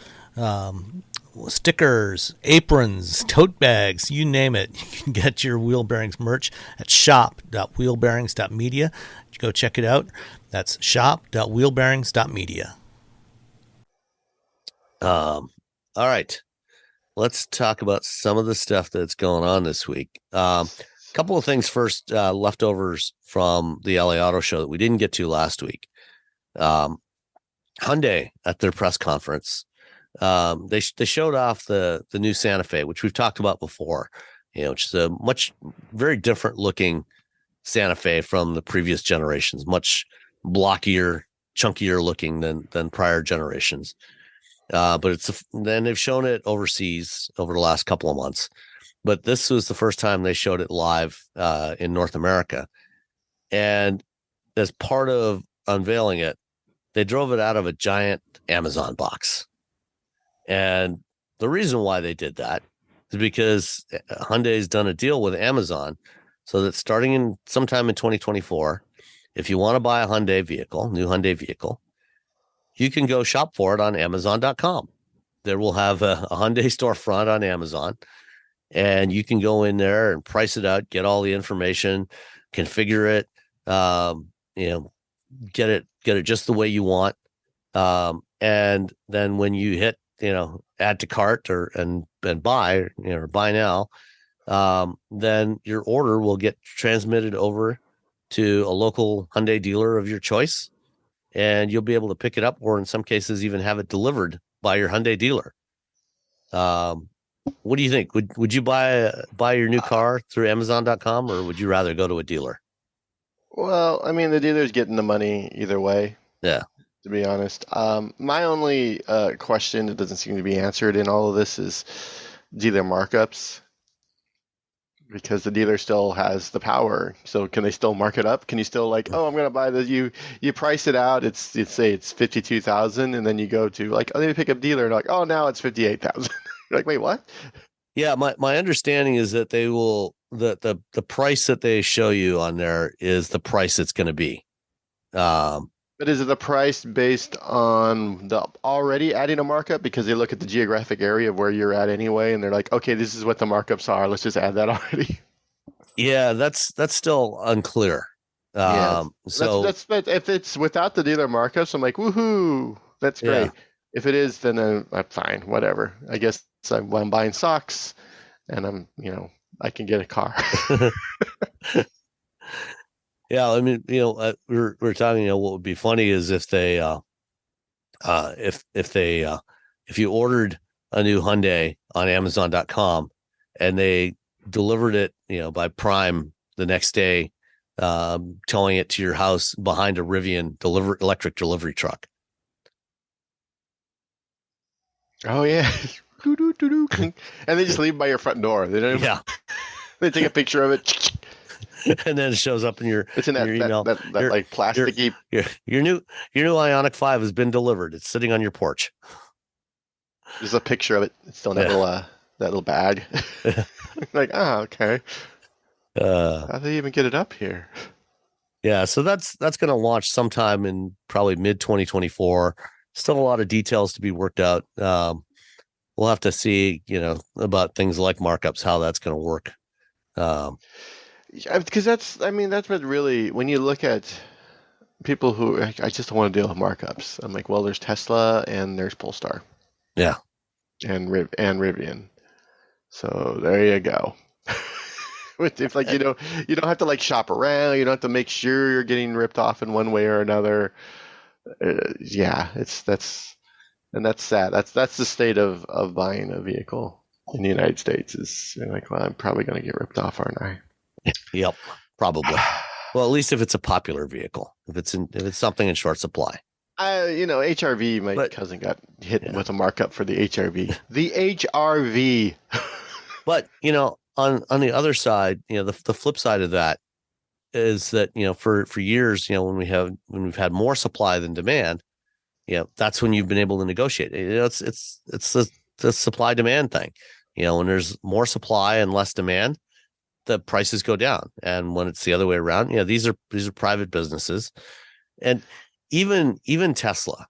stickers, aprons, tote bags, you name it. You can get your Wheel Bearings merch at shop.wheelbearings.media. Go check it out. That's shop.wheelbearings.media. All right. Let's talk about some of the stuff that's going on this week. A couple of things first, leftovers from the LA Auto Show that we didn't get to last week. Hyundai at their press conference, they showed off the new Santa Fe, which we've talked about before, which is a very different looking Santa Fe from the previous generations, much blockier, chunkier looking than prior generations. But then they've shown it overseas over the last couple of months. But this was the first time they showed it live in North America. And as part of unveiling it, they drove it out of a giant Amazon box. And the reason why they did that is because Hyundai's done a deal with Amazon so that starting sometime in 2024, if you want to buy a new Hyundai vehicle, you can go shop for it on Amazon.com. There will have a Hyundai storefront on Amazon, and you can go in there and price it out, get all the information, configure it, get it just the way you want. And then when you hit, add to cart and buy, or buy now, then your order will get transmitted over to a local Hyundai dealer of your choice. And you'll be able to pick it up, or in some cases, even have it delivered by your Hyundai dealer. What do you think? Would you buy your new car through Amazon.com, or would you rather go to a dealer? Well, I mean, the dealer's getting the money either way. Yeah. To be honest, my only question that doesn't seem to be answered in all of this is dealer markups. Because the dealer still has the power, so can they still mark it up? Can you still I'm going to buy this? You price it out. Say it's 52,000, and then you go to let me pick up dealer, and now it's 58,000. You're like, wait, what? Yeah, my understanding is that they will the price that they show you on there is the price it's going to be. But is it the price based on the already adding a markup, because they look at the geographic area of where you're at anyway, and they're like, okay, this is what the markups are. Let's just add that already. Yeah, that's still unclear. So that's if it's without the dealer markups, I'm like, woohoo, that's great. Yeah. If it is, then I'm fine, whatever. I guess I'm buying socks, and I can get a car. Yeah, I mean, we're talking. What would be funny is if they, if you ordered a new Hyundai on Amazon.com and they delivered it, by Prime the next day, towing it to your house behind a Rivian electric delivery truck. Oh yeah, and they just leave by your front door. They don't. Yeah, they take a picture of it. And then it shows up in your email. That plasticky. Your new Ioniq 5 has been delivered. It's sitting on your porch. There's a picture of it. It's still in that little bag. Okay. How do they even get it up here? Yeah, so that's going to launch sometime in probably mid 2024. Still a lot of details to be worked out. We'll have to see, about things like markups, how that's going to work. Because that's what really, when you look at people who, I just don't want to deal with markups. I'm like, well, there's Tesla and there's Polestar. Yeah. And Rivian. So there you go. If like, you don't have to like shop around, you don't have to make sure you're getting ripped off in one way or another. That's sad. That's the state of buying a vehicle in the United States, is you're like, well, I'm probably going to get ripped off, aren't I? Yep, probably. Well, at least if it's a popular vehicle, if it's something in short supply. HRV, my cousin got hit with a markup for the HRV. The HRV. But, on the other side, the flip side of that is that, for years, when we've had more supply than demand, that's when you've been able to negotiate. It's the supply demand thing. When there's more supply and less demand, the prices go down. And when it's the other way around, these are private businesses. And even Tesla,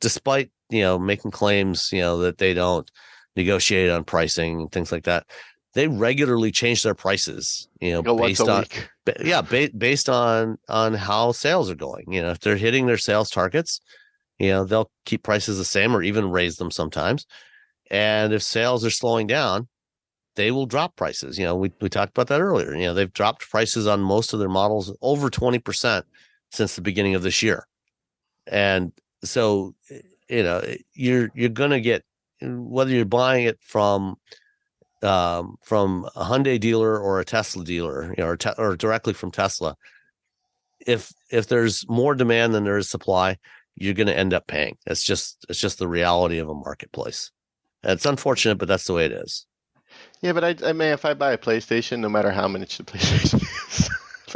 despite, making claims, that they don't negotiate on pricing and things like that, they regularly change their prices, based on how sales are going. If they're hitting their sales targets, they'll keep prices the same or even raise them sometimes. And if sales are slowing down, they will drop prices. We talked about that earlier. They've dropped prices on most of their models over 20% since the beginning of this year. And so, you're going to get, whether you're buying it from a Hyundai dealer or a Tesla dealer, or directly from Tesla, if there's more demand than there is supply, you're going to end up paying. It's just the reality of a marketplace. And it's unfortunate, but that's the way it is. Yeah, but if I buy a PlayStation, no matter how much the PlayStation is, if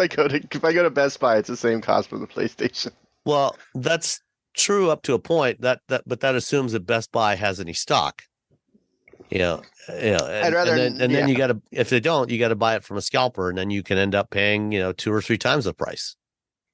I go to Best Buy, it's the same cost for the PlayStation. Well, that's true up to a point. But that assumes that Best Buy has any stock. Then you got to, if they don't, you got to buy it from a scalper, and then you can end up paying 2 or 3 times the price.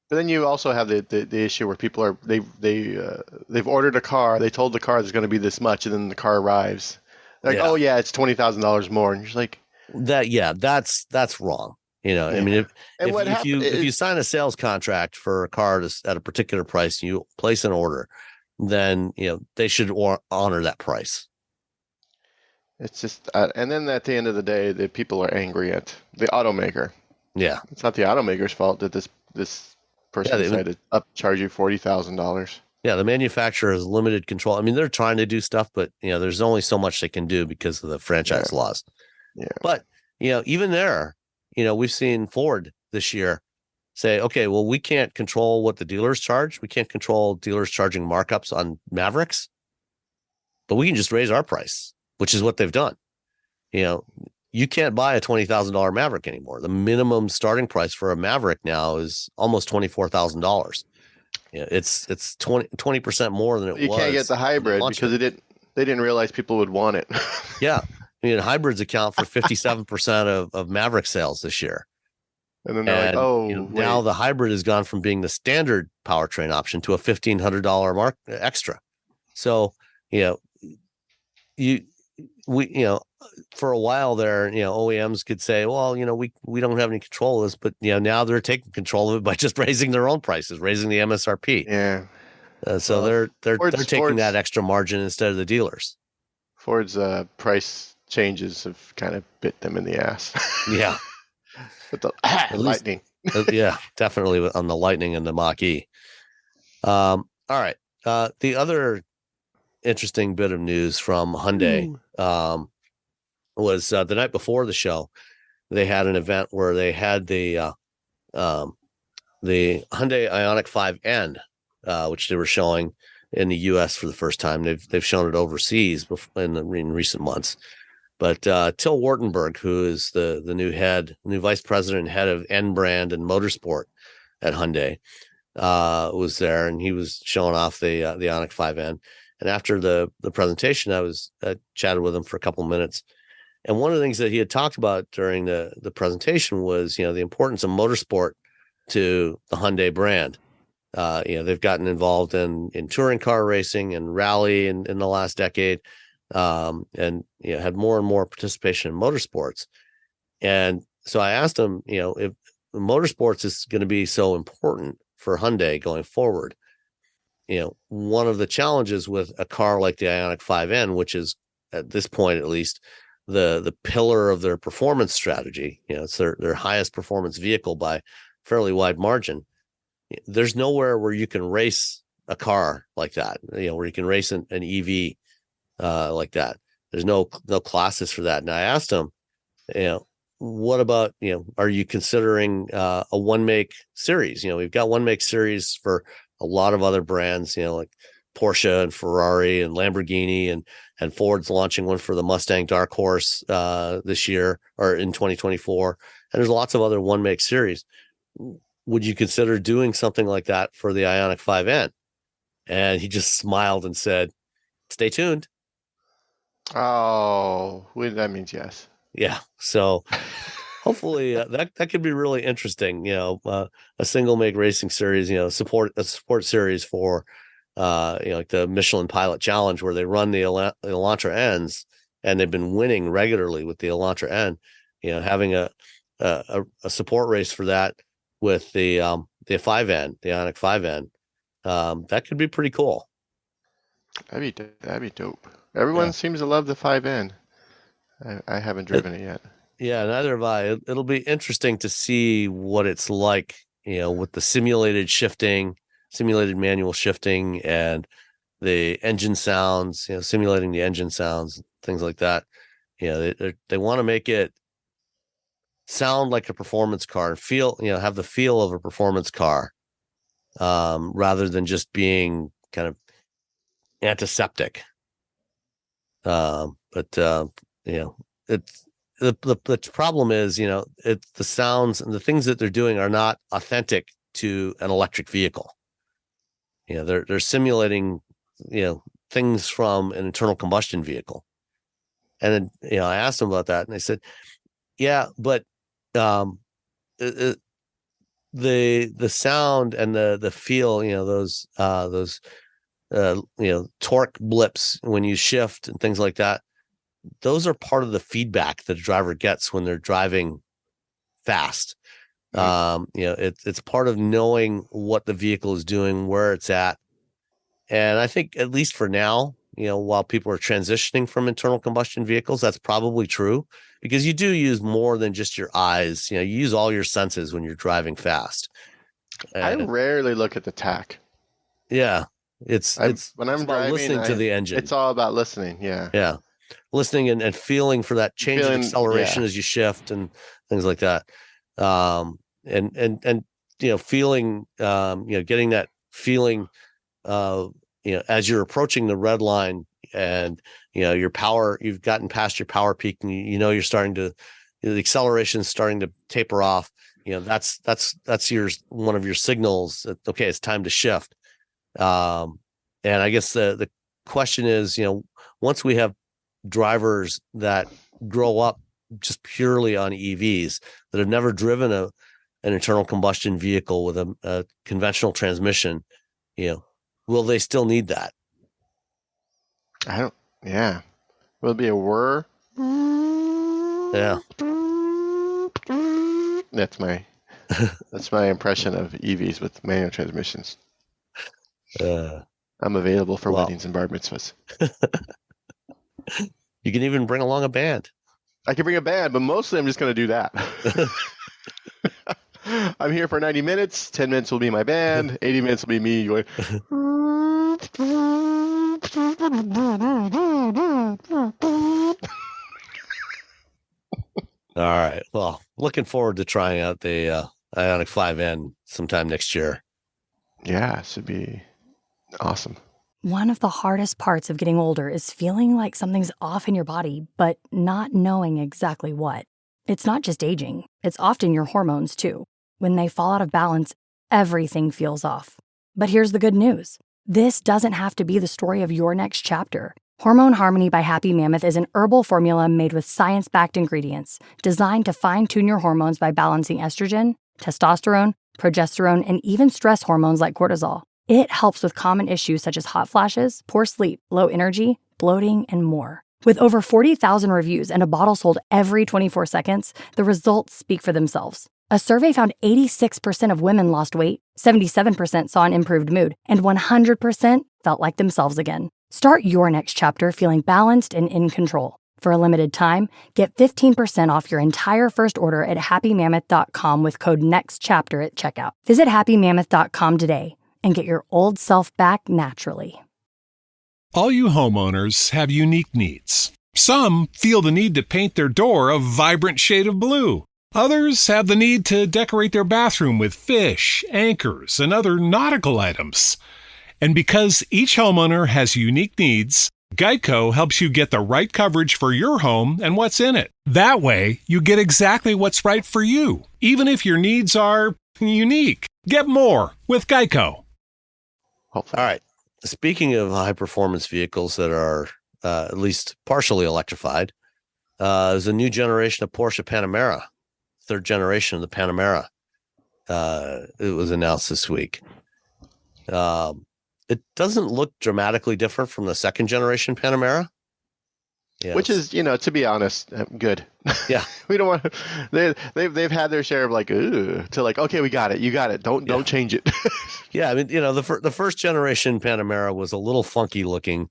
But then you also have the issue where people are they've ordered a car, they told the car there's going to be this much, and then the car arrives. Like, oh yeah, it's $20,000 more, and you're like, that's wrong. I mean, if you sign a sales contract for a car at a particular price, and you place an order, then they should honor that price. It's just, and then at the end of the day, the people are angry at the automaker. Yeah, it's not the automaker's fault that this person decided to upcharge you $40,000. Yeah, the manufacturer has limited control. I mean, they're trying to do stuff, but there's only so much they can do because of the franchise laws. Yeah. But even there, we've seen Ford this year say, okay, well, we can't control what the dealers charge. We can't control dealers charging markups on Mavericks, but we can just raise our price, which is what they've done. You can't buy a $20,000 Maverick anymore. The minimum starting price for a Maverick now is almost $24,000. It's 20% more than it was. You can't get the hybrid because they didn't realize people would want it. Yeah. Hybrids account for 57% of Maverick sales this year. And then they're now the hybrid has gone from being the standard powertrain option to a $1,500 extra. So, for a while there, OEMs could say, well, we don't have any control of this, but now they're taking control of it by just raising their own prices, raising the MSRP. Yeah. So they're taking that extra margin instead of the dealers. Ford's price changes have kind of bit them in the ass. Yeah. With the Lightning. Yeah, definitely on the Lightning and the Mach-E. All right. The other interesting bit of news from Hyundai was the night before the show. They had an event where they had the Hyundai Ioniq 5N, which they were showing in the U.S. for the first time. They've shown it overseas in recent months. But Till Wartenberg, who is the new vice president and head of N brand and motorsport at Hyundai, was there, and he was showing off the Ioniq 5N. And after the presentation, I chatted with him for a couple of minutes. And one of the things that he had talked about during the presentation was, the importance of motorsport to the Hyundai brand. They've gotten involved in touring car racing and rally in the last decade, and had more and more participation in motorsports. And so I asked him, if motorsports is going to be so important for Hyundai going forward, one of the challenges with a car like the Ioniq 5N, which is at this point, at least, the pillar of their performance strategy, it's their highest performance vehicle by fairly wide margin. There's nowhere where you can race a car like that, where you can race an EV like that. There's no classes for that. And I asked him, what about, are you considering a one make series? We've got one make series for a lot of other brands, like Porsche and Ferrari and Lamborghini, and Ford's launching one for the Mustang Dark Horse this year or in 2024. And there's lots of other one make series. Would you consider doing something like that for the Ioniq 5N? And he just smiled and said, stay tuned. Oh, well, that means yes. Yeah. So hopefully that could be really interesting. A single make racing series, a support series for, like the Michelin Pilot Challenge, where they run the Elantra N's, and they've been winning regularly with the Elantra N. Having a support race for that with the 5N, the Ioniq 5N, that could be pretty cool. That'd be dope. Everyone seems to love the 5N. I haven't driven it yet. Yeah, neither have I. It'll be interesting to see what it's like, with the simulated manual shifting, and the engine sounds, simulating the engine sounds, things like that. They want to make it sound like a performance car and feel, have the feel of a performance car, rather than just being kind of antiseptic. But it's the problem is, it's the sounds and the things that they're doing are not authentic to an electric vehicle. They're simulating, things from an internal combustion vehicle. And then, I asked them about that, and they said, yeah, but the sound and the feel, those torque blips when you shift and things like that, those are part of the feedback that a driver gets when they're driving fast. It's part of knowing what the vehicle is doing, where it's at. And I think, at least for now, while people are transitioning from internal combustion vehicles, that's probably true, because you do use more than just your eyes. You use all your senses when you're driving fast. I rarely look at the tach. Yeah. It's when I'm about driving, listening to the engine. It's all about listening. Yeah. Yeah. Listening and feeling for that change in acceleration as you shift and things like that. And feeling, getting that feeling, as you're approaching the red line, and, your power, you've gotten past your power peak, and you're starting to, the acceleration is starting to taper off. That's one of your signals that, okay, it's time to shift. And I guess the question is, once we have drivers that grow up just purely on EVs, that have never driven an internal combustion vehicle with a conventional transmission, will they still need that? Yeah. Will it be a whir? Yeah. That's my impression of EVs with manual transmissions. I'm available for weddings and bar mitzvahs. You can even bring along a band. I can bring a band, but mostly I'm just going to do that. I'm here for 90 minutes. 10 minutes will be my band. 80 minutes will be me going. All right. Well, looking forward to trying out the Ioniq 5N sometime next year. Yeah, it should be awesome. One of the hardest parts of getting older is feeling like something's off in your body, but not knowing exactly what. It's not just aging, it's often your hormones too. When they fall out of balance, everything feels off. But here's the good news. This doesn't have to be the story of your next chapter. Hormone Harmony by Happy Mammoth is an herbal formula made with science-backed ingredients designed to fine-tune your hormones by balancing estrogen, testosterone, progesterone, and even stress hormones like cortisol. It helps with common issues such as hot flashes, poor sleep, low energy, bloating, and more. With over 40,000 reviews and a bottle sold every 24 seconds, the results speak for themselves. A survey found 86% of women lost weight, 77% saw an improved mood, and 100% felt like themselves again. Start your next chapter feeling balanced and in control. For a limited time, get 15% off your entire first order at happymammoth.com with code NEXTCHAPTER at checkout. Visit happymammoth.com today and get your old self back naturally. All you homeowners have unique needs. Some feel the need to paint their door a vibrant shade of blue. Others have the need to decorate their bathroom with fish, anchors, and other nautical items. And because each homeowner has unique needs, Geico helps you get the right coverage for your home and what's in it. That way, you get exactly what's right for you, even if your needs are unique. Get more with Geico. All right. Speaking of high-performance vehicles that are at least partially electrified, there's a new generation of Porsche Panamera, third generation of the Panamera. It was announced this week. It doesn't look dramatically different from the second generation Panamera. Yeah, which is, to be honest, good. Yeah. We don't want to, they've had their share of like, to like, okay, we got it. You got it. Don't change it. Yeah. I mean, the first generation Panamera was a little funky looking.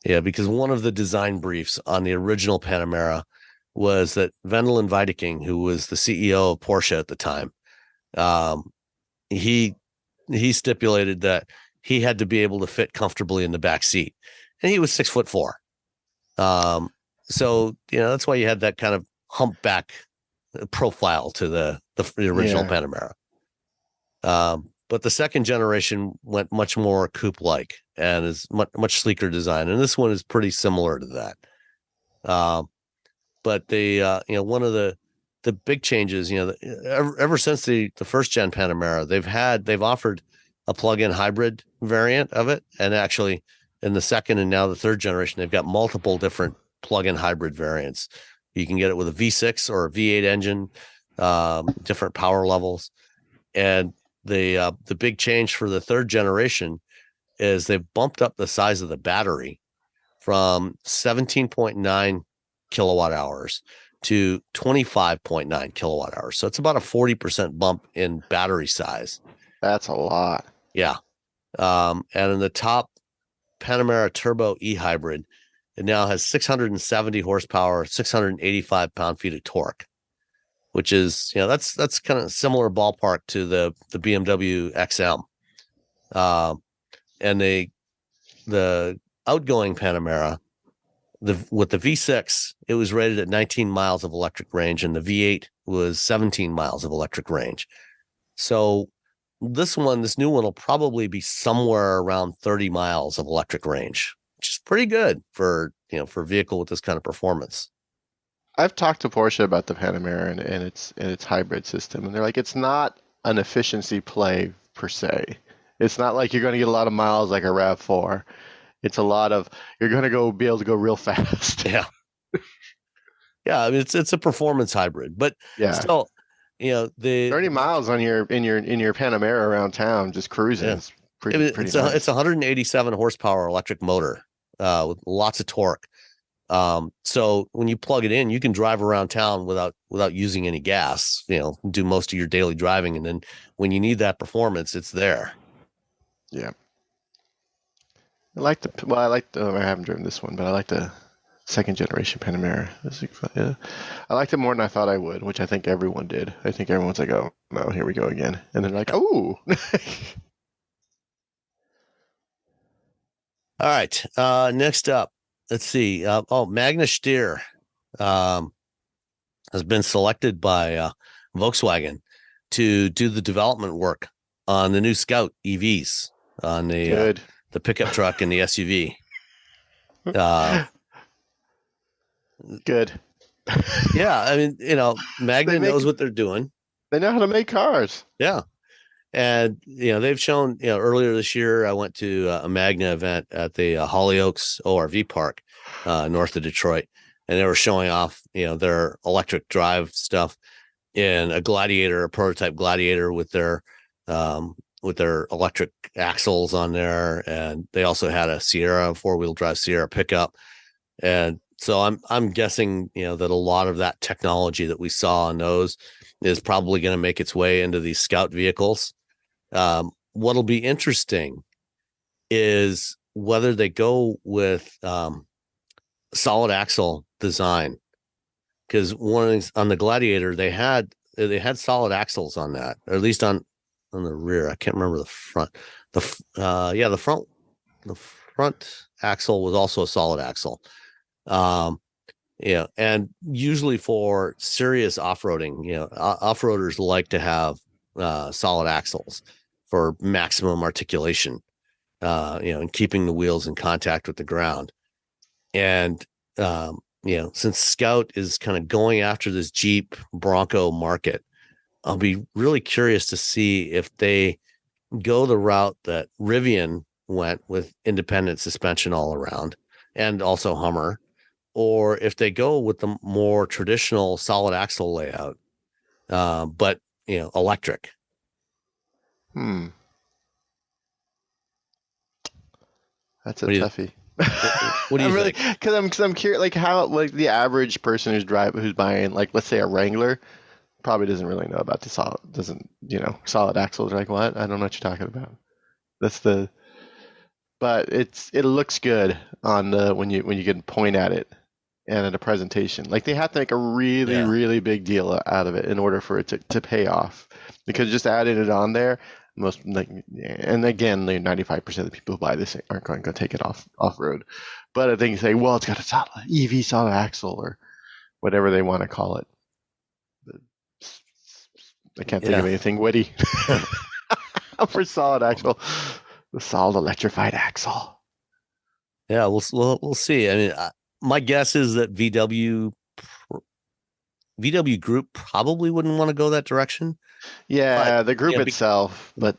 Yeah. Because one of the design briefs on the original Panamera was that Wendell and Weidking, who was the CEO of Porsche at the time, he stipulated that he had to be able to fit comfortably in the back seat, and he was 6'4". So, that's why you had that kind of humpback profile to the original Panamera. But the second generation went much more coupe-like and is much sleeker design. And this one is pretty similar to that. But they, one of the big changes, ever since the first gen Panamera, they've offered a plug-in hybrid variant of it. And actually in the second and now the third generation, they've got multiple different plug-in hybrid variants. You can get it with a V6 or a V8 engine, different power levels. And the big change for the third generation is they've bumped up the size of the battery from 17.9 kilowatt hours to 25.9 kilowatt hours. So it's about a 40% bump in battery size. That's a lot. Yeah. And in the top Panamera Turbo e-hybrid, it now has 670 horsepower, 685 pound-feet of torque, which is, that's kind of similar ballpark to the BMW XM. And the outgoing Panamera, with the V6, it was rated at 19 miles of electric range, and the V8 was 17 miles of electric range. So this new one will probably be somewhere around 30 miles of electric range, which is pretty good for a vehicle with this kind of performance. I've talked to Porsche about the Panamera and its hybrid system, and they're like, it's not an efficiency play per se. It's not like you're going to get a lot of miles like a RAV4. It's a lot of, you're going to be able to go real fast. Yeah. Yeah. I mean, it's a performance hybrid, but still, the 30 miles on your Panamera around town, just cruising. Yeah. Is pretty it's nice. a 187 horsepower electric motor, with lots of torque. So when you plug it in, you can drive around town without using any gas, do most of your daily driving. And then when you need that performance, it's there. Yeah. I haven't driven this one, but I like the second generation Panamera. I liked it more than I thought I would, which I think everyone did. I think everyone's like, oh, no, here we go again. And they're like, oh. All right. Next up, let's see. Magnus Stier has been selected by Volkswagen to do the development work on the new Scout EVs, on the pickup truck and the SUV. Good. Yeah, I mean, Magna knows what they're doing. They know how to make cars. Yeah. And, they've shown, earlier this year, I went to a Magna event at the Hollyoaks ORV Park, north of Detroit, and they were showing off, their electric drive stuff in a prototype Gladiator with their electric axles on there. And they also had a four-wheel drive Sierra pickup. And So I'm guessing, that a lot of that technology that we saw on those is probably going to make its way into these Scout vehicles. What'll be interesting is whether they go with solid axle design, because on the Gladiator they had solid axles on that, or at least on the rear. I can't remember the front. The front axle was also a solid axle. And usually for serious off-roading, off-roaders like to have solid axles for maximum articulation, and keeping the wheels in contact with the ground. And since Scout is kind of going after this Jeep Bronco market, I'll be really curious to see if they go the route that Rivian went with independent suspension all around, and also Hummer, or if they go with the more traditional solid axle layout, but electric. That's a toughie. What do you think? Because I'm curious, like how the average person who's buying, like, let's say a Wrangler, probably doesn't really know about the solid axles. Like, what? I don't know what you're talking about. But it looks good on the when you can point at it and at a presentation. Like, they have to make a really really big deal out of it in order for it to pay off. Because just adding it on there, and again, 95% of the people who buy this aren't going to take it off road. But I think you say, well, it's got a solid axle or whatever they want to call it. I can't think of anything witty for solid axle. The solid electrified axle. Yeah, we'll see. I mean, my guess is that VW Group probably wouldn't want to go that direction. Yeah, the group itself, but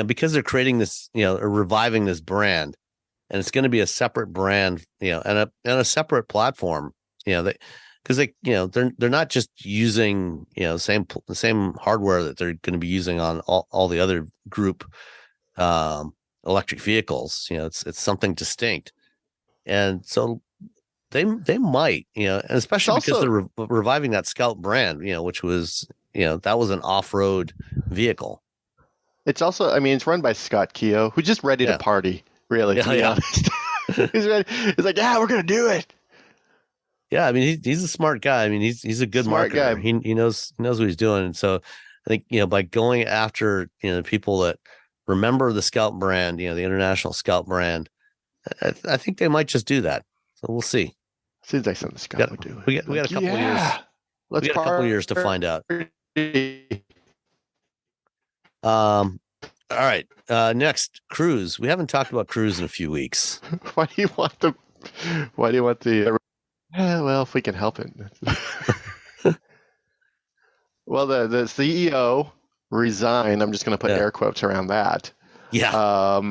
because they're creating this, or reviving this brand, and it's going to be a separate brand, and a separate platform, because they're not just using the same hardware that they're going to be using on all the other group electric vehicles. It's something distinct, and so they might, and especially because they're reviving that Scout brand, which was that was an off-road vehicle. It's also, it's run by Scott Keogh, who's just ready to party, really, to be honest. He's ready. He's like, we're gonna do it. Yeah, I mean, he's a smart guy. I mean, he's a good marketer. Guy. He knows what he's doing. And so I think, by going after, the people that remember the Scout brand, the international Scout brand, I think they might just do that. So we'll see. Seems like something Scout would do. We got a couple of years. We got a couple of years to find out. All right. Next, Cruise. We haven't talked about Cruise in a few weeks. Why do you want the? Well, if we can help it. Well, the CEO resigned. I'm just going to put air quotes around that. Yeah.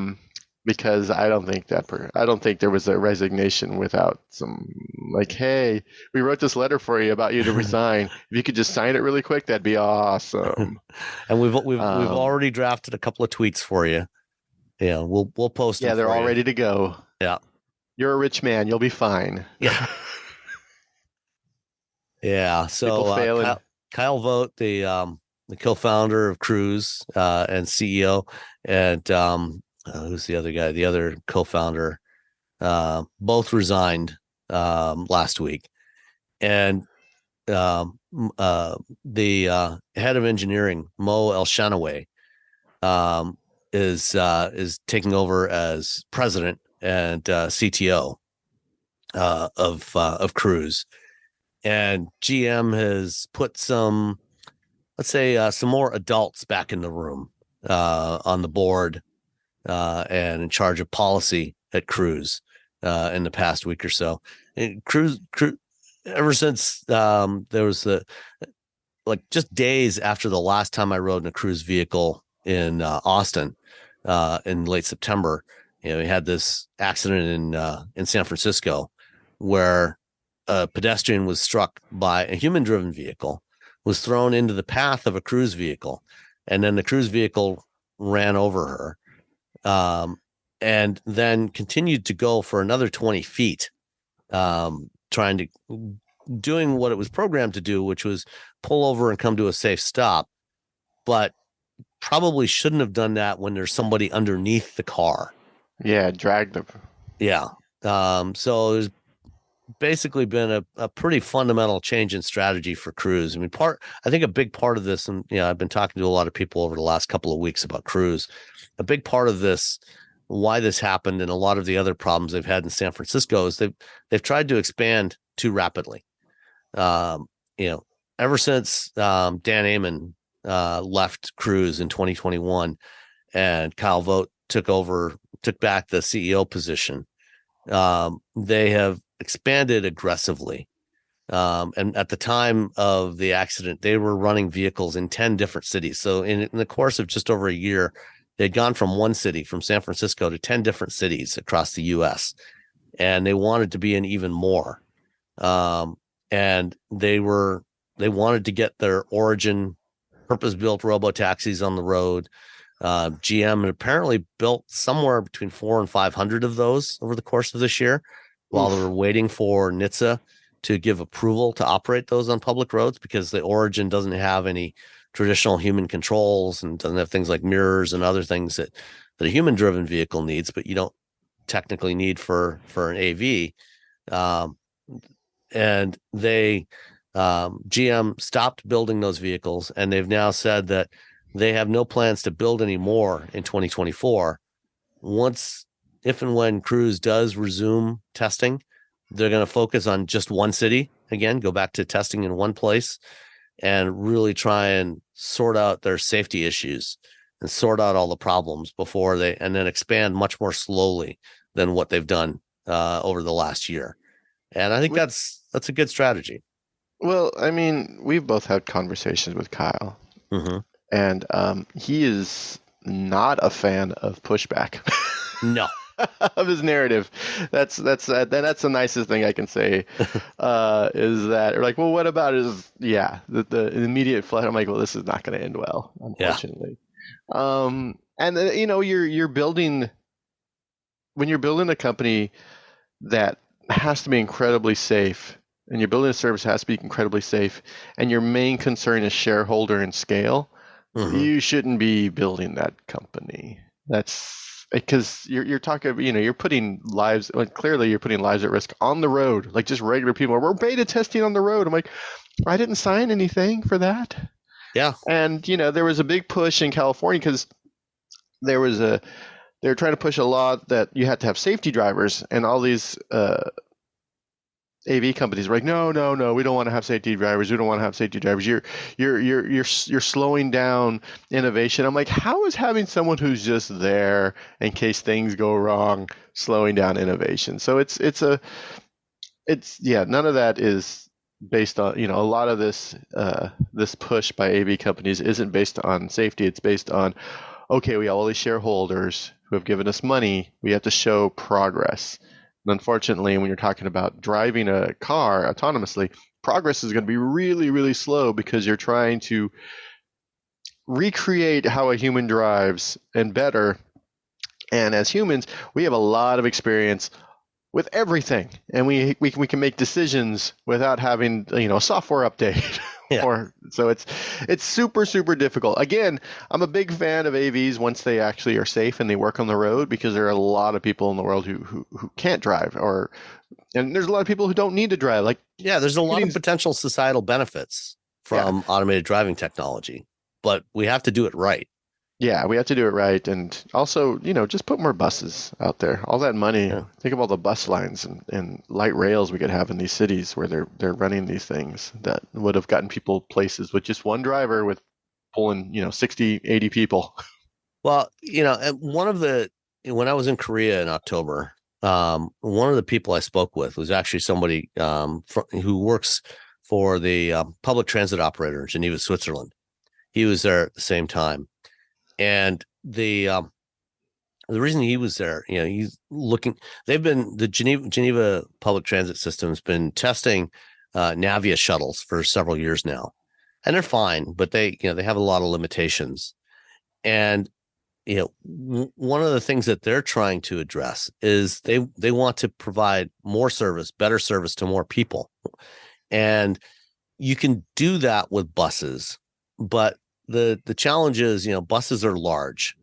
Because I don't think there was a resignation without some, like, hey, we wrote this letter for you about you to resign. If you could just sign it really quick, that'd be awesome. And we've already drafted a couple of tweets for you. Yeah, we'll post them. Yeah, they're all ready to go. Yeah. You're a rich man. You'll be fine. Yeah. Yeah. So Kyle Vogt, the co-founder of Cruise and CEO, and who's the other guy? The other co-founder, both resigned last week, and the head of engineering, Mo Elshanaway, is taking over as president and CTO of Cruise, and GM has put some more adults back in the room on the board. And in charge of policy at Cruise in the past week or so. And Cruise ever since there was just days after the last time I rode in a Cruise vehicle in Austin in late September, we had this accident in San Francisco where a pedestrian was struck by a human-driven vehicle, was thrown into the path of a Cruise vehicle, and then the Cruise vehicle ran over her. And then continued to go for another 20 feet doing what it was programmed to do, which was pull over and come to a safe stop, but probably shouldn't have done that when there's somebody underneath the car. Yeah, drag them. Yeah. So there's basically been a pretty fundamental change in strategy for Cruise. I mean, I think a big part of this, and I've been talking to a lot of people over the last couple of weeks about Cruise. A big part of this, why this happened, and a lot of the other problems they've had in San Francisco is they've tried to expand too rapidly. Ever since Dan Amon left Cruise in 2021, and Kyle Vogt took back the CEO position, they have expanded aggressively. And at the time of the accident, they were running vehicles in 10 different cities. So in the course of just over a year, they'd gone from one city, from San Francisco, to 10 different cities across the U.S. And they wanted to be in even more. And they wanted to get their origin purpose-built robo-taxis on the road. GM had apparently built somewhere between 400 and 500 of those over the course of this year, while they were waiting for NHTSA to give approval to operate those on public roads, because the Origin doesn't have any traditional human controls and doesn't have things like mirrors and other things that a human-driven vehicle needs, but you don't technically need for an AV. And GM stopped building those vehicles, and they've now said that they have no plans to build any more in 2024. If and when Cruise does resume testing, they're going to focus on just one city again, go back to testing in one place, and really try and sort out their safety issues and sort out all the problems and then expand much more slowly than what they've done over the last year. And I think that's a good strategy. Well, I mean, we've both had conversations with Kyle, and he is not a fan of pushback. No. Of his narrative. That's the nicest thing I can say. Is that, or like, well, what about the immediate flash? I'm like, well, this is not going to end well, unfortunately. Yeah. And you're building, when you're building a company that has to be incredibly safe, and you're building a service that has to be incredibly safe, and your main concern is shareholder and scale, you shouldn't be building that company. That's because you're talking, you're putting lives, like, clearly you're putting lives at risk on the road, like just regular people. We're beta testing on the road. I'm like, I didn't sign anything for that. Yeah. And, there was a big push in California because they were trying to push a law that you had to have safety drivers, and all these AV companies were like, no, we don't want to have safety drivers. We don't want to have safety drivers. You're slowing down innovation. I'm like, how is having someone who's just there in case things go wrong slowing down innovation? So it's none of that is based on, a lot of this push by AV companies isn't based on safety. It's based on, okay, we have all these shareholders who have given us money. We have to show progress. And unfortunately, when you're talking about driving a car autonomously, progress is going to be really, really slow, because you're trying to recreate how a human drives and better. And as humans, we have a lot of experience with everything, and we can make decisions without having a software update. Yeah. So it's super, super difficult. Again, I'm a big fan of AVs once they actually are safe and they work on the road, because there are a lot of people in the world who can't drive, and there's a lot of people who don't need to drive. Like, there's a lot of potential societal benefits from automated driving technology, but we have to do it right. Yeah, we have to do it right. And also, just put more buses out there. All that money, think of all the bus lines and light rails we could have in these cities where they're running these things that would have gotten people places with just one driver with pulling, 60, 80 people. Well, when I was in Korea in October, one of the people I spoke with was actually somebody who works for the public transit operator in Geneva, Switzerland. He was there at the same time. And the reason he was there, he's looking. The Geneva public transit system has been testing Navia shuttles for several years now, and they're fine, but they have a lot of limitations. And one of the things that they're trying to address is they want to provide more service, better service to more people. And you can do that with buses, but the challenge is, buses are large.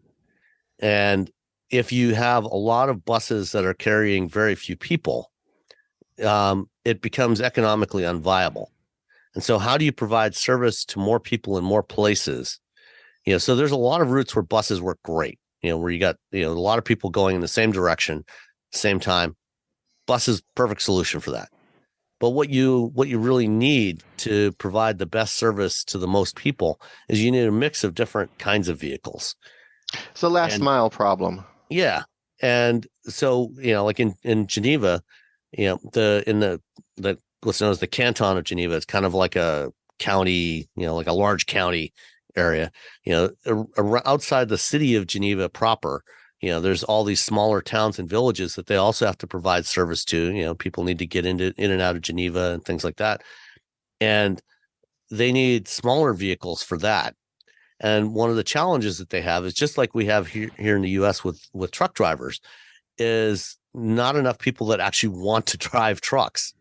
And if you have a lot of buses that are carrying very few people, it becomes economically unviable. And so how do you provide service to more people in more places? So there's a lot of routes where buses work great, where you got, a lot of people going in the same direction, same time. Bus is perfect solution for that. But what you really need to provide the best service to the most people is you need a mix of different kinds of vehicles. It's a last mile problem. Yeah. And so, like in Geneva, the what's known as the canton of Geneva, it's kind of like a county, like a large county area, outside the city of Geneva proper, there's all these smaller towns and villages that they also have to provide service to. People need to get in and out of Geneva and things like that. And they need smaller vehicles for that. And one of the challenges that they have is just like we have here in the US with truck drivers, is not enough people that actually want to drive trucks.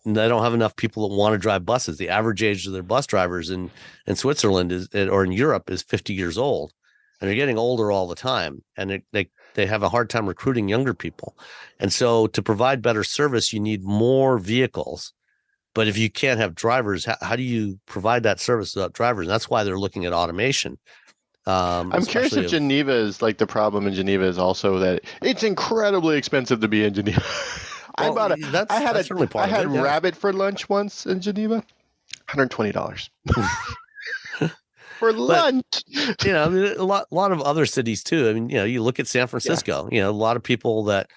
They don't have enough people that want to drive buses. The average age of their bus drivers in Switzerland or in Europe is 50 years old, and they're getting older all the time. And they have a hard time recruiting younger people. And so to provide better service, you need more vehicles. But if you can't have drivers, how do you provide that service without drivers? And that's why they're looking at automation. I'm curious if Geneva is like the problem in Geneva is also that it's incredibly expensive to be in Geneva. Well, I had rabbit for lunch once in Geneva, $120 for lunch. A lot of other cities too. I mean, you look at San Francisco. A lot of people that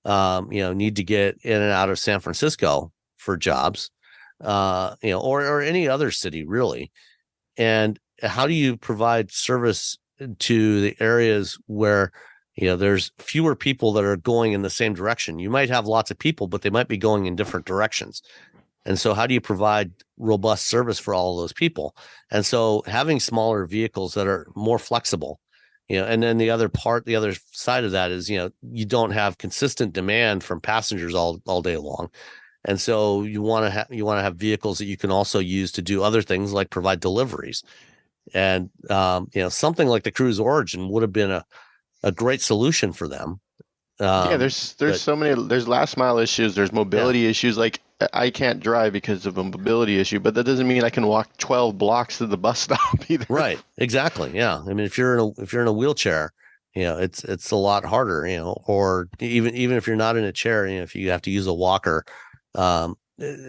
need to get in and out of San Francisco for jobs, or any other city really. And how do you provide service to the areas where there's fewer people that are going in the same direction? You might have lots of people, but they might be going in different directions. And so how do you provide robust service for all of those people? And so having smaller vehicles that are more flexible, and then the other side of that is, you don't have consistent demand from passengers all day long. And so you want to have vehicles that you can also use to do other things like provide deliveries. And, something like the Cruise Origin would have been a great solution for them. There's so many, there's last mile issues, there's mobility issues. Like I can't drive because of a mobility issue, but that doesn't mean I can walk 12 blocks to the bus stop either. Right. Exactly. Yeah. I mean, if you're in a wheelchair, it's a lot harder, or even if you're not in a chair, if you have to use a walker.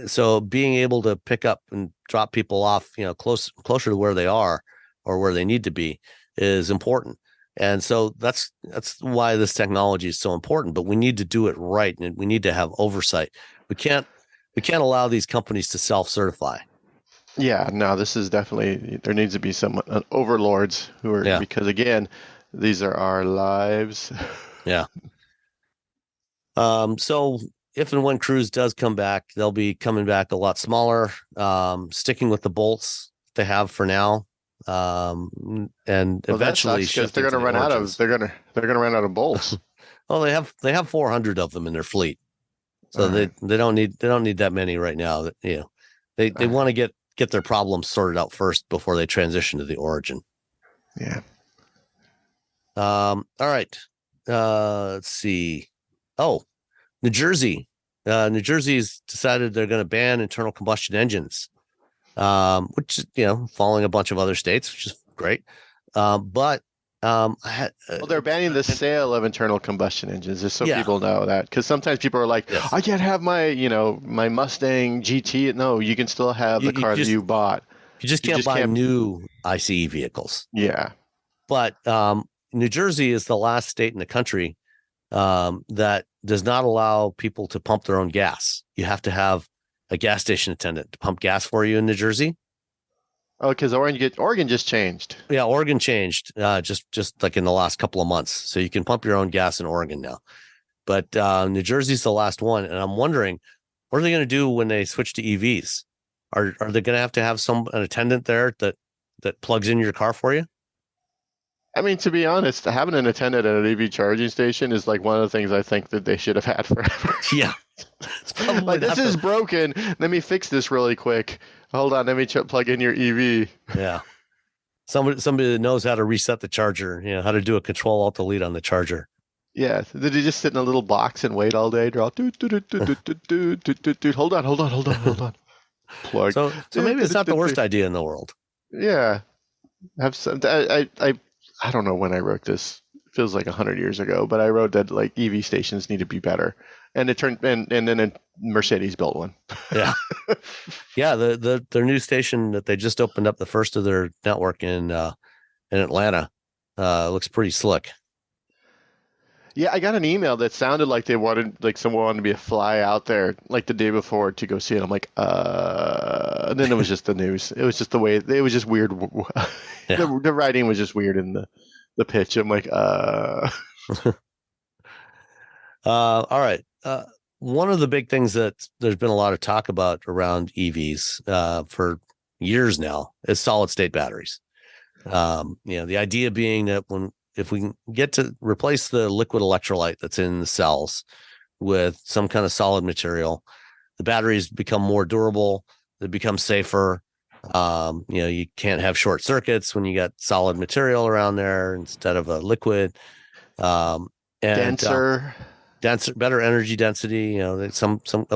So being able to pick up and drop people off, closer to where they are or where they need to be is important. And so that's why this technology is so important, but we need to do it right. And we need to have oversight. We can't allow these companies to self-certify. Yeah, no, this is definitely, there needs to be some overlords who are, because again, these are our lives. Yeah. So if and when Cruise does come back, they'll be coming back a lot smaller, sticking with the bolts they have for now. And eventually because they're going to run out of they're going to run out of bolts. Well, they have 400 of them in their fleet, so they don't need that many right now. They want to get their problems sorted out first before they transition to the Origin. Yeah. All right. Let's see. Oh, New Jersey. New Jersey's decided they're going to ban internal combustion engines. Which is, following a bunch of other states, which is great. But they're banning the sale of internal combustion engines, just so people know that, because sometimes people are like, I can't have my Mustang GT. No, you can still have the car that you bought. You just can't buy new ICE vehicles. Yeah. But New Jersey is the last state in the country that does not allow people to pump their own gas. You have to have a gas station attendant to pump gas for you in New Jersey. Oh, because Oregon just changed. Yeah, Oregon changed just like in the last couple of months. So you can pump your own gas in Oregon now. But New Jersey's the last one. And I'm wondering, what are they going to do when they switch to EVs? Are they going to have an attendant there that plugs in your car for you? I mean, to be honest, having an attendant at an EV charging station is like one of the things I think that they should have had forever. Yeah. It's probably Like, this is broken. Let me fix this really quick. Hold on. Let me plug in your EV. Yeah. Somebody that knows how to reset the charger, how to do a Control-Alt-Delete on the charger. Yeah. Did he just sit in a little box and wait all day? Draw. Hold on. Plug. So maybe it's not the worst idea in the world. Yeah. I don't know when I wrote this. It feels like 100 years ago, but I wrote that like EV stations need to be better. And it turned and then Mercedes built one. Yeah. Yeah, their new station that they just opened up, the first of their network in Atlanta, looks pretty slick. Yeah, I got an email that sounded like they wanted, like someone wanted to be a fly out there like the day before to go see it. I'm like, and then it was just the news. It was just the way, it was just weird. Yeah. The writing was just weird in the pitch. I'm like, All right. One of the big things that there's been a lot of talk about around EVs for years now is solid state batteries. The idea being that if we can get to replace the liquid electrolyte that's in the cells with some kind of solid material, the batteries become more durable, they become safer. You can't have short circuits when you got solid material around there instead of a liquid. denser, better energy density. A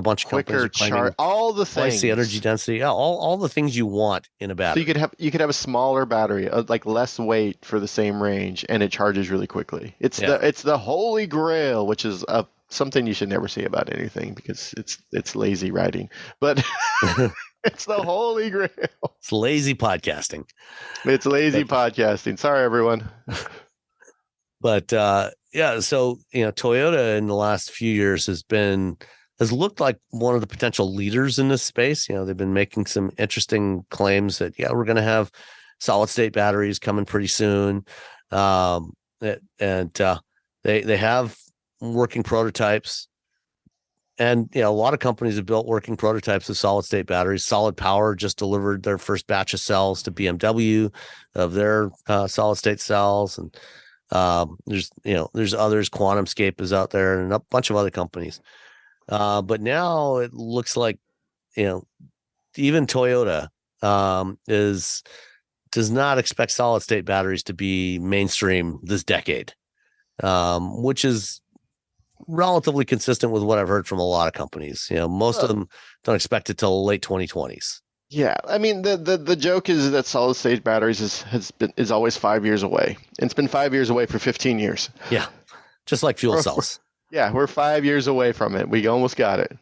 bunch of quicker charge, all the things. Twice the energy density. Yeah, all the things you want in a battery. So you could have a smaller battery, like less weight for the same range, and it charges really quickly. It's the holy grail, which is something you should never say about anything because it's lazy writing, but it's the holy grail. It's lazy podcasting. It's lazy podcasting. Sorry, everyone. But so Toyota in the last few years has looked like one of the potential leaders in this space. They've been making some interesting claims that we're going to have solid state batteries coming pretty soon, and they have working prototypes, and a lot of companies have built working prototypes of solid state batteries. Solid Power just delivered their first batch of cells to BMW of their solid state cells, and there's others. QuantumScape is out there, and a bunch of other companies. But now it looks like even Toyota does not expect solid state batteries to be mainstream this decade, which is relatively consistent with what I've heard from a lot of companies. Most of them don't expect it till late 2020s. Yeah, I mean the joke is that solid state batteries is always 5 years away. And it's been 5 years away for 15 years. Yeah, just like fuel cells. We're 5 years away from it. We almost got it.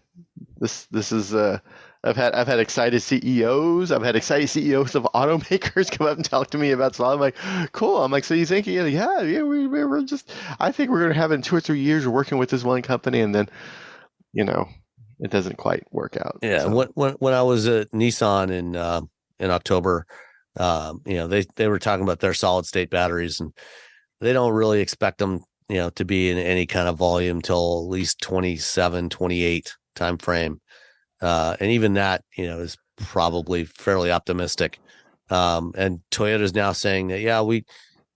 This is I've had excited CEOs. I've had excited CEOs of automakers come up and talk to me about solid. I'm like, cool. I'm like, so you think? We're just. I think we're gonna have it in 2 or 3 years. We're working with this one company, and then, it doesn't quite work out. Yeah. So. When I was at Nissan in October, they were talking about their solid state batteries, and they don't really expect them, to be in any kind of volume till at least 27, 28 timeframe. And even that, is probably fairly optimistic. And Toyota is now saying that, we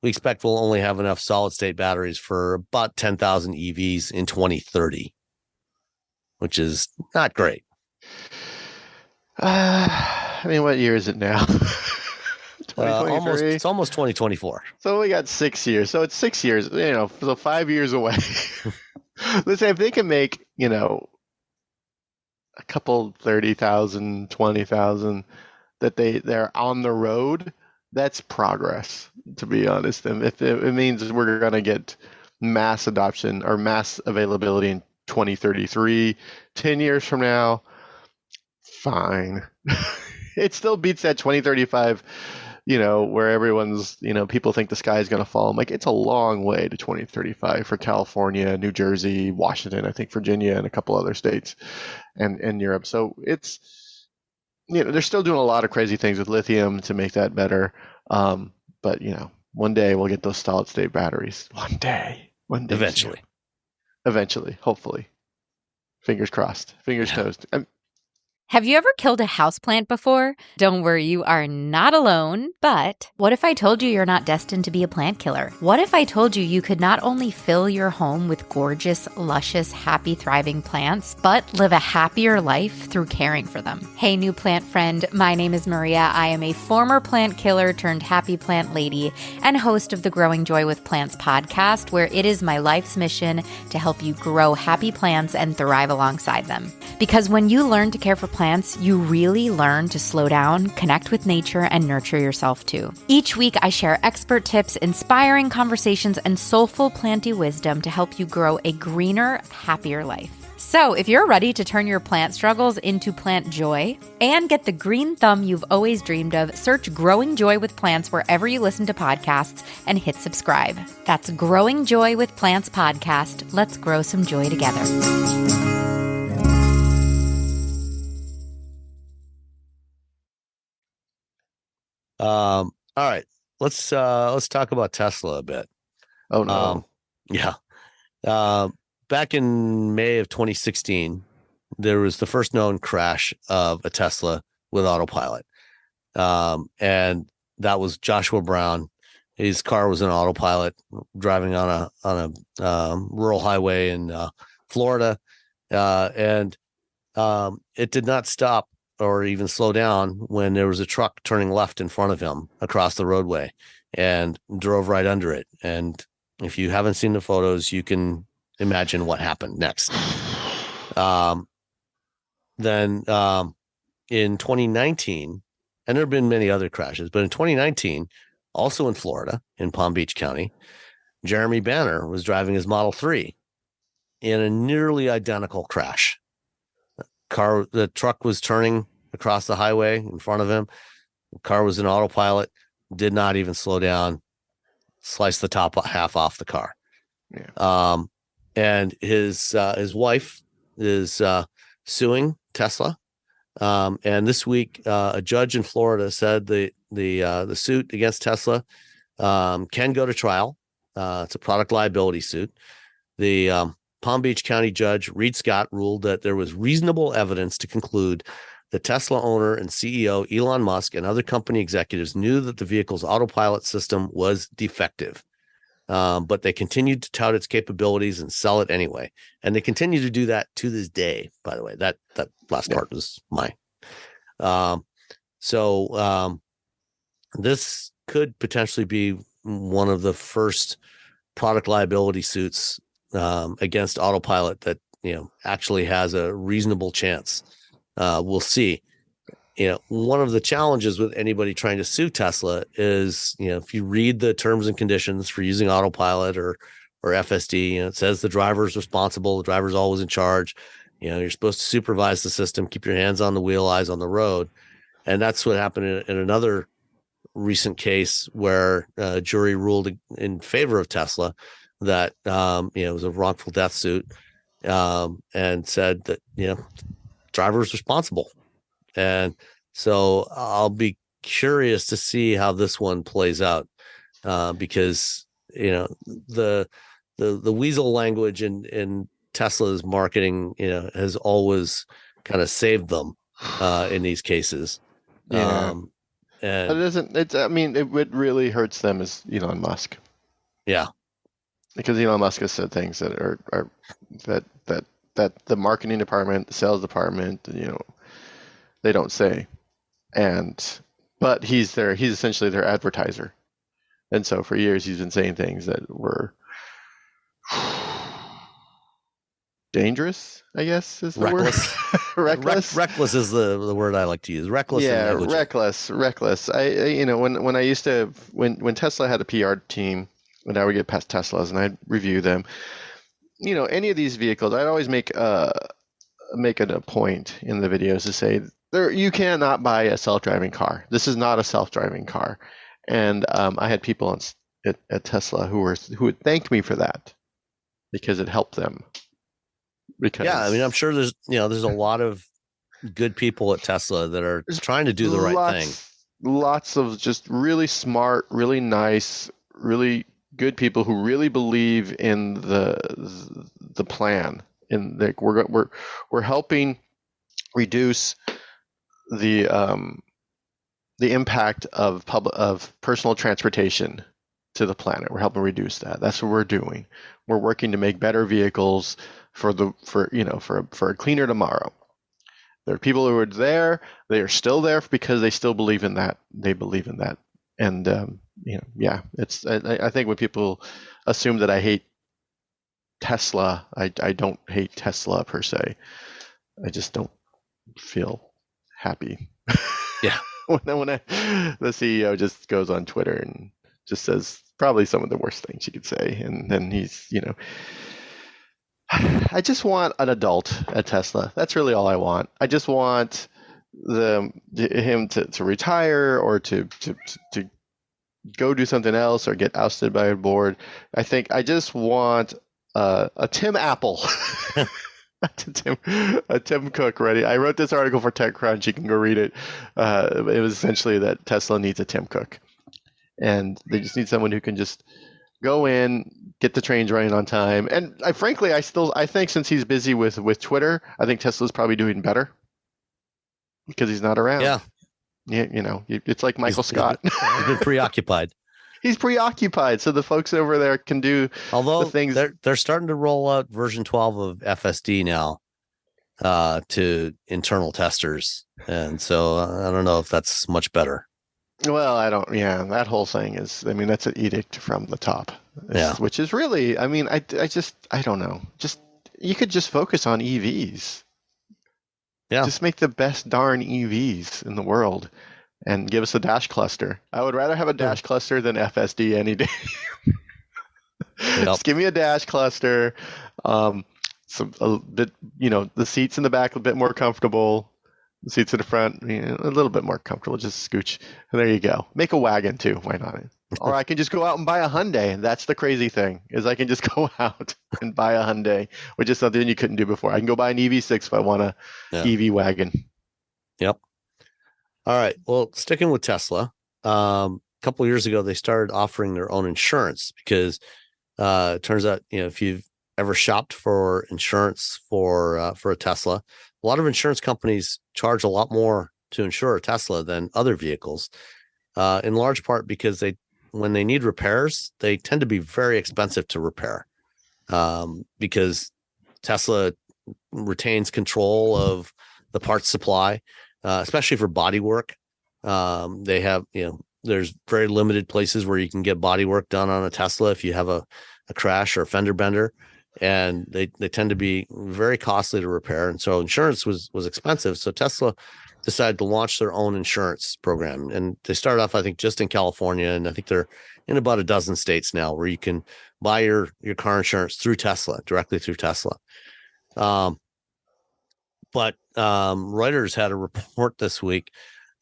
expect we'll only have enough solid state batteries for about 10,000 EVs in 2030, which is not great. I mean, what year is it now? It's almost 2024. So we got 6 years. So it's 6 years, so 5 years away. Let's say if they can make, a couple 30,000, 20,000 that they're on the road, that's progress, to be honest. And if it means we're going to get mass adoption or mass availability in 2033, 10 years from now, fine. It still beats that 2035, where everyone's, people think the sky is going to fall. I'm like, it's a long way to 2035 for California, New Jersey, Washington, I think Virginia, and a couple other states and Europe. So it's, they're still doing a lot of crazy things with lithium to make that better. But, one day we'll get those solid state batteries. One day. Eventually, hopefully. Fingers crossed. Fingers toast. Have you ever killed a houseplant before? Don't worry, you are not alone. But what if I told you you're not destined to be a plant killer? What if I told you you could not only fill your home with gorgeous, luscious, happy, thriving plants, but live a happier life through caring for them? Hey, new plant friend, my name is Maria. I am a former plant killer turned happy plant lady and host of the Growing Joy with Plants podcast, where it is my life's mission to help you grow happy plants and thrive alongside them. Because when you learn to care for plants, you really learn to slow down, connect with nature, and nurture yourself too. Each week, I share expert tips, inspiring conversations, and soulful planty wisdom to help you grow a greener, happier life. So if you're ready to turn your plant struggles into plant joy and get the green thumb you've always dreamed of, search Growing Joy with Plants wherever you listen to podcasts and hit subscribe. That's Growing Joy with Plants podcast. Let's grow some joy together. All right, let's talk about Tesla a bit. Oh no. Yeah. Back in May of 2016, there was the first known crash of a Tesla with Autopilot. And that was Joshua Brown. His car was an Autopilot driving on a rural highway in Florida. And it did not stop or even slow down when there was a truck turning left in front of him across the roadway and drove right under it. And if you haven't seen the photos, you can imagine what happened next. Then in 2019, and there have been many other crashes, but in 2019, also in Florida, in Palm Beach County, Jeremy Banner was driving his Model 3 in a nearly identical crash. The truck was turning across the highway in front of him. The car was in Autopilot, did not even slow down, sliced the top half off the car. Yeah. And his wife is suing Tesla. And this week, a judge in Florida said the suit against Tesla can go to trial. It's a product liability suit. The Palm Beach County Judge Reed Scott ruled that there was reasonable evidence to conclude the Tesla owner and CEO Elon Musk and other company executives knew that the vehicle's autopilot system was defective, but they continued to tout its capabilities and sell it anyway. And they continue to do that to this day, by the way. That last part was mine. So this could potentially be one of the first product liability suits against Autopilot that actually has a reasonable chance. We'll see. One of the challenges with anybody trying to sue Tesla is, if you read the terms and conditions for using Autopilot or FSD, it says the driver is responsible, the driver's always in charge. You're supposed to supervise the system, keep your hands on the wheel, eyes on the road. And that's what happened in another recent case where a jury ruled in favor of Tesla that, it was a wrongful death suit, and said that, driver is responsible. And so I'll be curious to see how this one plays out, because, the weasel language in Tesla's marketing, has always kind of saved them in these cases. Yeah. And but it really hurts them is Elon Musk. Yeah. Because Elon Musk has said things that are that the marketing department, the sales department, they don't say. But he's essentially their advertiser. And so for years he's been saying things that were dangerous, I guess is the reckless. word. Reckless. Reckless is the word I like to use. Reckless. Yeah, and reckless. When I used to when Tesla had a PR team, when I would get past Teslas and I'd review them, any of these vehicles, I'd always make it a point in the videos to say you cannot buy a self-driving car. This is not a self-driving car. And I had people at Tesla who had thanked me for that because it helped them. Because I'm sure there's a lot of good people at Tesla that are trying to do the right thing. Lots of just really smart, really nice, really good people who really believe in the plan. In we're helping reduce the impact of personal transportation to the planet. We're helping reduce that. That's what we're doing. We're working to make better vehicles for a cleaner tomorrow. There are people who are there. They are still there because they still believe in that. They believe in that. And it's. I think when people assume that I hate Tesla, I don't hate Tesla per se. I just don't feel happy. Yeah. when the CEO just goes on Twitter and just says probably some of the worst things you could say, and then he's, I just want an adult at Tesla. That's really all I want. I just want him to retire or to go do something else or get ousted by a board. I think I just want a Tim Apple. a Tim Cook ready. I wrote this article for TechCrunch. You can go read it. It was essentially that Tesla needs a Tim Cook, and they just need someone who can just go in, get the trains running on time. And I think since he's busy with Twitter, I think Tesla's probably doing better because he's not around. Yeah. It's like Michael Scott. He's been preoccupied. He's preoccupied, so the folks over there can do the things. Although they're starting to roll out version 12 of FSD now to internal testers, and so I don't know if that's much better. Well, I don't. Yeah, that whole thing is. I mean, that's an edict from the top. Yeah. Which is really. I mean, I don't know. Just you could just focus on EVs. Yeah. Just make the best darn EVs in the world. And give us a dash cluster. I would rather have a dash cluster than FSD any day. Just give me a dash cluster. The seats in the back a bit more comfortable. The seats in the front a little bit more comfortable. Just scooch. And there you go. Make a wagon too. Why not? Or I can just go out and buy a Hyundai. That's the crazy thing is I can just go out and buy a Hyundai, which is something you couldn't do before. I can go buy an EV6 if I want a EV wagon. Yep. All right. Well, sticking with Tesla, a couple of years ago, they started offering their own insurance because it turns out, if you've ever shopped for insurance for a Tesla, a lot of insurance companies charge a lot more to insure a Tesla than other vehicles, in large part because when they need repairs, they tend to be very expensive to repair because Tesla retains control of the parts supply. Especially for body work. They have, there's very limited places where you can get body work done on a Tesla if you have a crash or a fender bender, and they tend to be very costly to repair. And so insurance was expensive. So Tesla decided to launch their own insurance program. And they started off, I think, just in California. And I think they're in about a dozen states now where you can buy your car insurance through Tesla, directly through Tesla. But Reuters had a report this week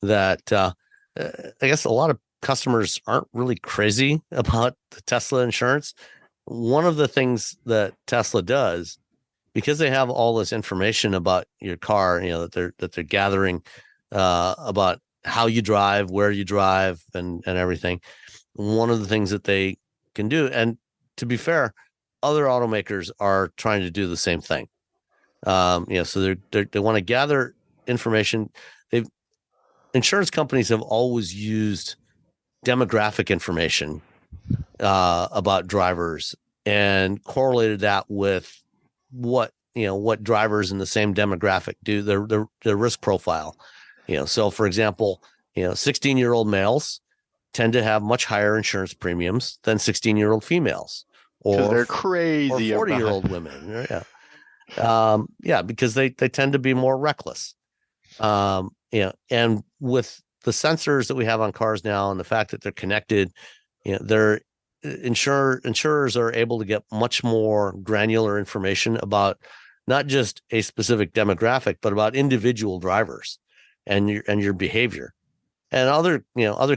that I guess a lot of customers aren't really crazy about the Tesla insurance. One of the things that Tesla does, because they have all this information about your car, that they're gathering about how you drive, where you drive, and everything. One of the things that they can do, and to be fair, other automakers are trying to do the same thing. So they want to gather information. Insurance companies have always used demographic information about drivers and correlated that with what drivers in the same demographic do, their risk profile. So for example, 16-year-old males tend to have much higher insurance premiums than 16-year-old females, or they're crazy, or 40-year-old women. Because they tend to be more reckless. And with the sensors that we have on cars now and the fact that they're connected, insurers are able to get much more granular information about not just a specific demographic, but about individual drivers and your behavior. And other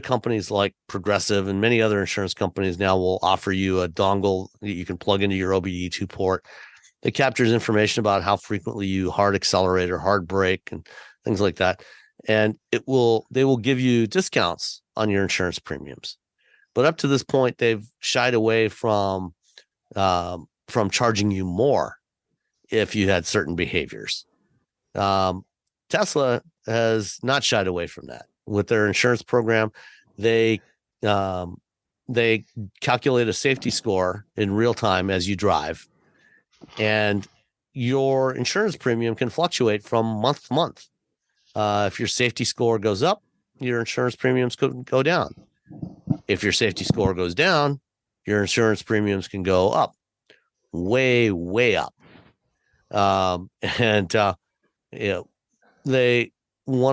companies like Progressive and many other insurance companies now will offer you a dongle that you can plug into your OBD2 port. It captures information about how frequently you hard accelerate or hard brake and things like that. And they will give you discounts on your insurance premiums. But up to this point, they've shied away from charging you more if you had certain behaviors. Tesla has not shied away from that. With their insurance program, they calculate a safety score in real time as you drive, and your insurance premium can fluctuate from month to month. If your safety score goes up, your insurance premiums could go down. If your safety score goes down, your insurance premiums can go up, way, way up. One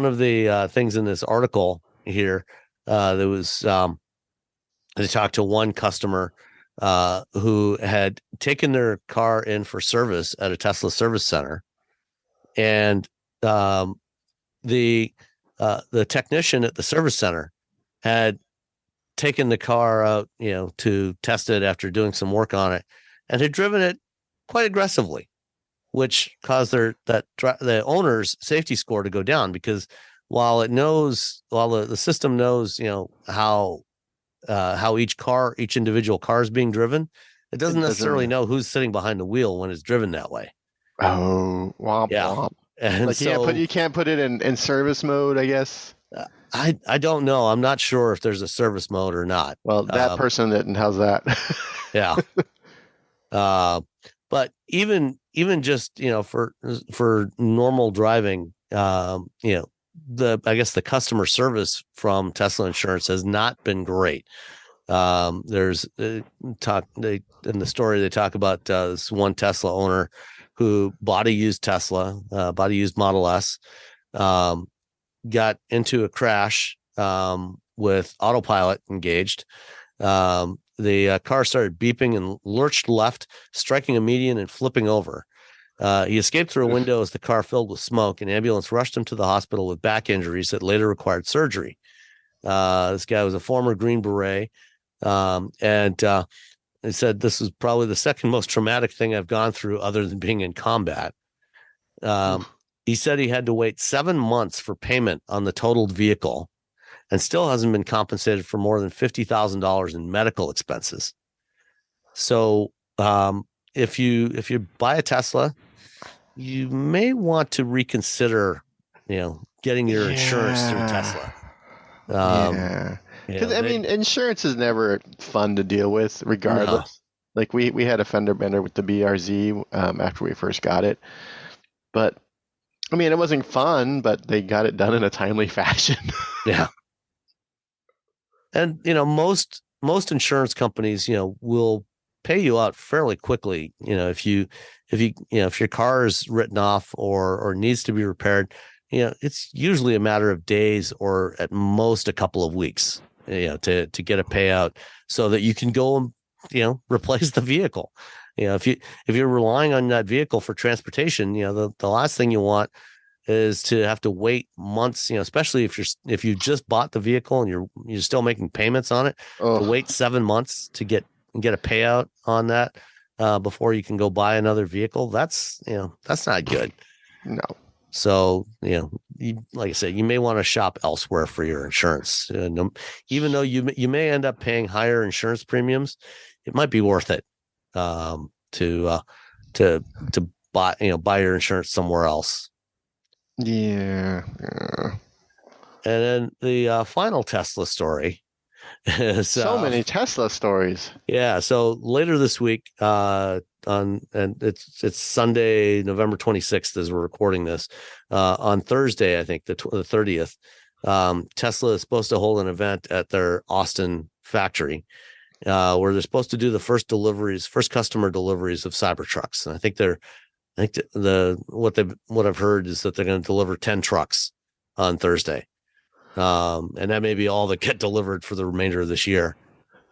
of the things in this article here, there was, they talked to one customer who had taken their car in for service at a Tesla service center, and the technician at the service center had taken the car out, to test it after doing some work on it, and had driven it quite aggressively, which caused the owner's safety score to go down, because while the system knows, how each individual car is being driven, it doesn't necessarily know who's sitting behind the wheel when it's driven that way. Oh, womp womp. And like you can't put it in service mode, I guess. I don't know. I'm not sure if there's a service mode or not. Well, that person didn't. How's that? Yeah. But even just, for normal driving, I guess the customer service from Tesla Insurance has not been great. There's in the story, they talk about this one Tesla owner who bought a used Model S, got into a crash with Autopilot engaged. The car started beeping and lurched left, striking a median and flipping over. He escaped through a window as the car filled with smoke. An ambulance rushed him to the hospital with back injuries that later required surgery. This guy was a former Green Beret, and he said, "This was probably the second most traumatic thing I've gone through other than being in combat." He said he had to wait 7 months for payment on the totaled vehicle and still hasn't been compensated for more than $50,000 in medical expenses. So if you buy a Tesla, you may want to reconsider, getting your insurance through Tesla. Because insurance is never fun to deal with, regardless. No. Like we had a fender bender with the BRZ after we first got it, but it wasn't fun, but they got it done in a timely fashion. Yeah. And, most insurance companies, will pay you out fairly quickly. If your car is written off or needs to be repaired, it's usually a matter of days or at most a couple of weeks, to get a payout so that you can go and, replace the vehicle. If you're relying on that vehicle for transportation, the last thing you want is to have to wait months, especially if you just bought the vehicle and you're still making payments on it, to wait 7 months to get a payout on that before you can go buy another vehicle. That's not good. No. So, like I said, you may want to shop elsewhere for your insurance. Even though you may end up paying higher insurance premiums, it might be worth it to buy your insurance somewhere else. Yeah. And then the final Tesla story is so many Tesla stories. Yeah. So later this week, and it's Sunday, November 26th, as we're recording this. On Thursday, I think the 30th, Tesla is supposed to hold an event at their Austin factory, where they're supposed to do the first customer deliveries of Cybertrucks. And I think what I've heard is that they're going to deliver 10 trucks on Thursday. And that may be all that get delivered for the remainder of this year.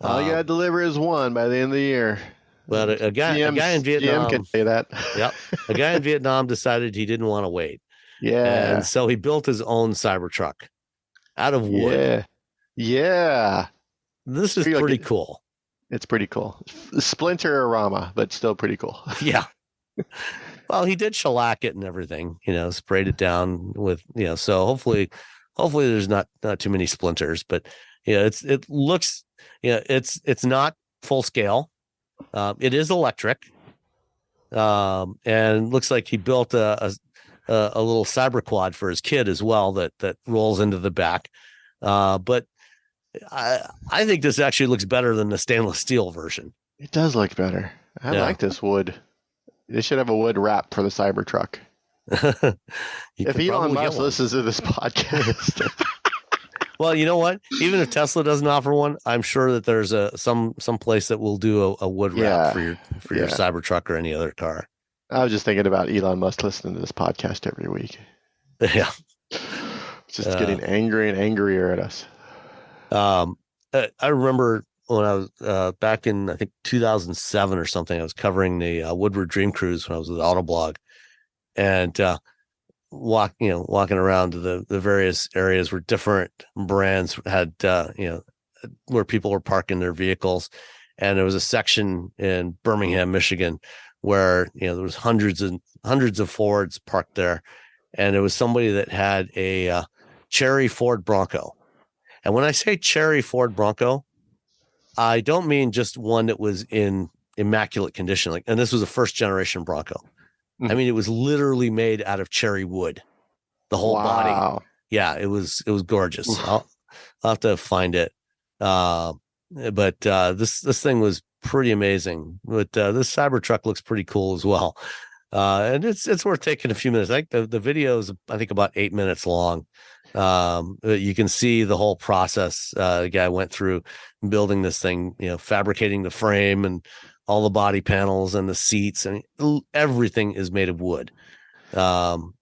All you got to deliver is one by the end of the year. But a guy in Vietnam GM can say that. Yep. A guy in Vietnam decided he didn't want to wait. Yeah. And so he built his own Cybertruck out of wood. Yeah. This is pretty cool. It's pretty cool. Splinter-orama, but still pretty cool. Yeah. Well, he did shellac it and everything, sprayed it down with, so hopefully there's not too many splinters, but it looks, it's not full scale. It is electric. And looks like he built a a little cyber quad for his kid as well that rolls into the back. But I think this actually looks better than the stainless steel version. It does look better. I like this wood. They should have a wood wrap for the Cybertruck. If Elon Musk listens to this podcast. Well, you know what? Even if Tesla doesn't offer one, I'm sure that there's some place that will do a wood wrap for your Cybertruck or any other car. I was just thinking about Elon Musk listening to this podcast every week. Yeah. Just getting angry and angrier at us. I remember when I was back in, I think 2007 or something, I was covering the Woodward Dream Cruise when I was with Autoblog, and walking around to the various areas where different brands had where people were parking their vehicles, and there was a section in Birmingham, Michigan, where there was hundreds of Fords parked there, and it was somebody that had a cherry Ford Bronco. And when I say cherry Ford Bronco, I don't mean just one that was in immaculate condition. And this was a first generation Bronco. I mean, it was literally made out of cherry wood, the whole body. Yeah, it was gorgeous. I'll have to find it. But this thing was pretty amazing. But this Cybertruck looks pretty cool as well. And it's worth taking a few minutes. I think the video is, I think, about 8 minutes long. You can see the whole process the guy went through building this thing, fabricating the frame and all the body panels and the seats, and everything is made of wood,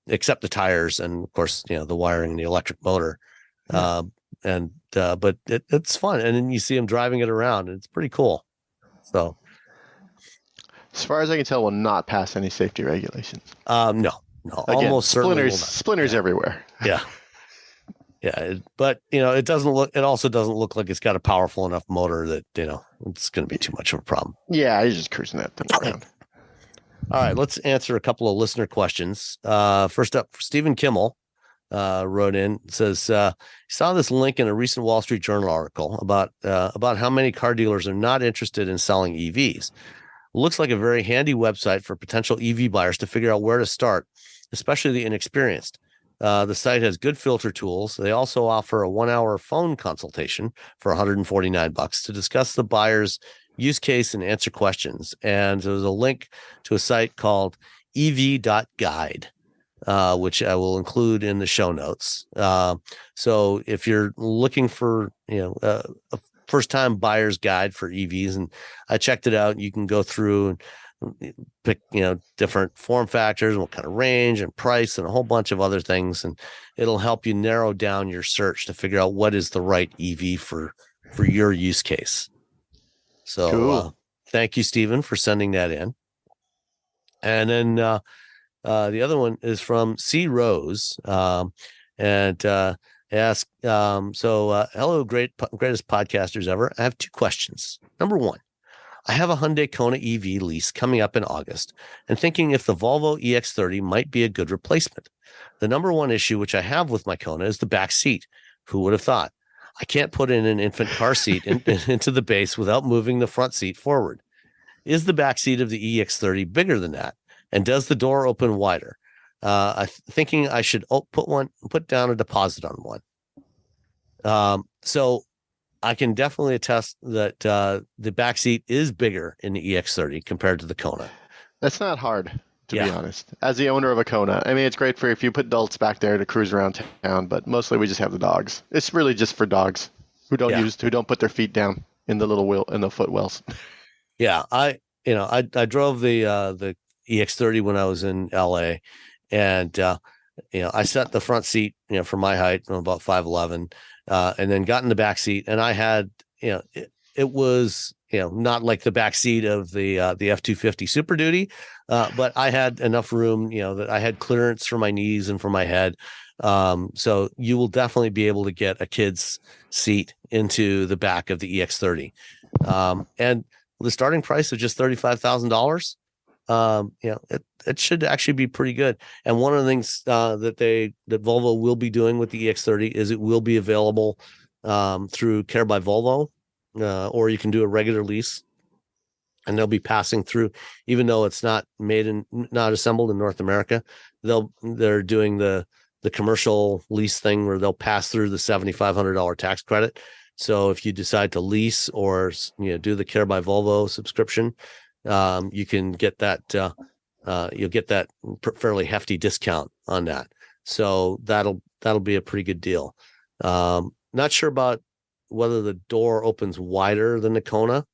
except the tires and, of course, the wiring and the electric motor. But it's fun, and then you see him driving it around, and it's pretty cool. So, as far as I can tell, will not pass any safety regulations. No, again, almost certainly splinters everywhere. Yeah. Yeah, but it doesn't look. It also doesn't look like it's got a powerful enough motor that it's going to be too much of a problem. Yeah, he's just cruising that thing around. All right, let's answer a couple of listener questions. First up, Stephen Kimmel wrote in, says he saw this link in a recent Wall Street Journal article about how many car dealers are not interested in selling EVs. Looks like a very handy website for potential EV buyers to figure out where to start, especially the inexperienced. The site has good filter tools. They also offer a 1-hour phone consultation for $149 to discuss the buyer's use case and answer questions. And there's a link to a site called ev.guide, which I will include in the show notes. So if you're looking for, a first-time buyer's guide for EVs, and I checked it out, you can go through and pick different form factors and what kind of range and price and a whole bunch of other things, and it'll help you narrow down your search to figure out what is the right EV for your use case. So cool. Thank you, Stephen, for sending that in. And then the other one is from C Rose, and asked, hello, greatest podcasters ever. I have two questions. Number one, I have a Hyundai Kona EV lease coming up in August and thinking if the Volvo EX30 might be a good replacement. The number one issue which I have with my Kona is the back seat. Who would have thought? I can't put in an infant car seat into the base without moving the front seat forward. Is the back seat of the EX30 bigger than that? And does the door open wider? I'm thinking I should put down a deposit on one. So I can definitely attest that the back seat is bigger in the EX30 compared to the Kona. That's not hard, to be honest. As the owner of a Kona, I mean, it's great for if you put adults back there to cruise around town, but mostly we just have the dogs. It's really just for dogs who don't put their feet down in the little wheel in the footwells. Yeah, I drove the EX30 when I was in LA, and I set the front seat for my height, I'm about 5'11", and then got in the back seat, and I had it was not like the back seat of the F-250 Super Duty, but I had enough room that I had clearance for my knees and for my head. So you will definitely be able to get a kid's seat into the back of the EX30, and the starting price of just $35,000. It should actually be pretty good. And one of the things that Volvo will be doing with the EX30 is it will be available through Care by Volvo, or you can do a regular lease and they'll be passing through, even though it's not assembled in North America. They're doing the commercial lease thing where they'll pass through the $7,500 tax credit. So if you decide to lease or do the Care by Volvo subscription, you can get that. You'll get that fairly hefty discount on that. So that'll be a pretty good deal. Not sure about whether the door opens wider than the Kona.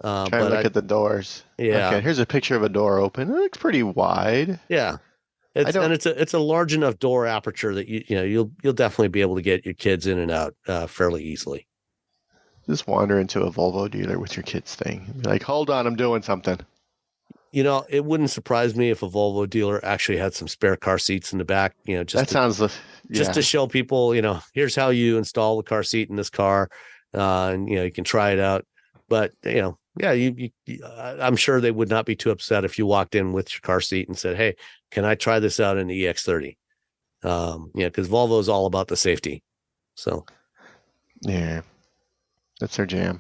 Trying to look at the doors. Yeah. Okay, here's a picture of a door open. It looks pretty wide. Yeah. It's a large enough door aperture that you'll definitely be able to get your kids in and out fairly easily. Just wander into a Volvo dealer with your kids thing. Be like, hold on, I'm doing something. It wouldn't surprise me if a Volvo dealer actually had some spare car seats in the back. Just to show people, here's how you install the car seat in this car, and you can try it out. But I'm sure they would not be too upset if you walked in with your car seat and said, "Hey, can I try this out in the EX30?" Because Volvo is all about the safety. So, yeah, that's their jam.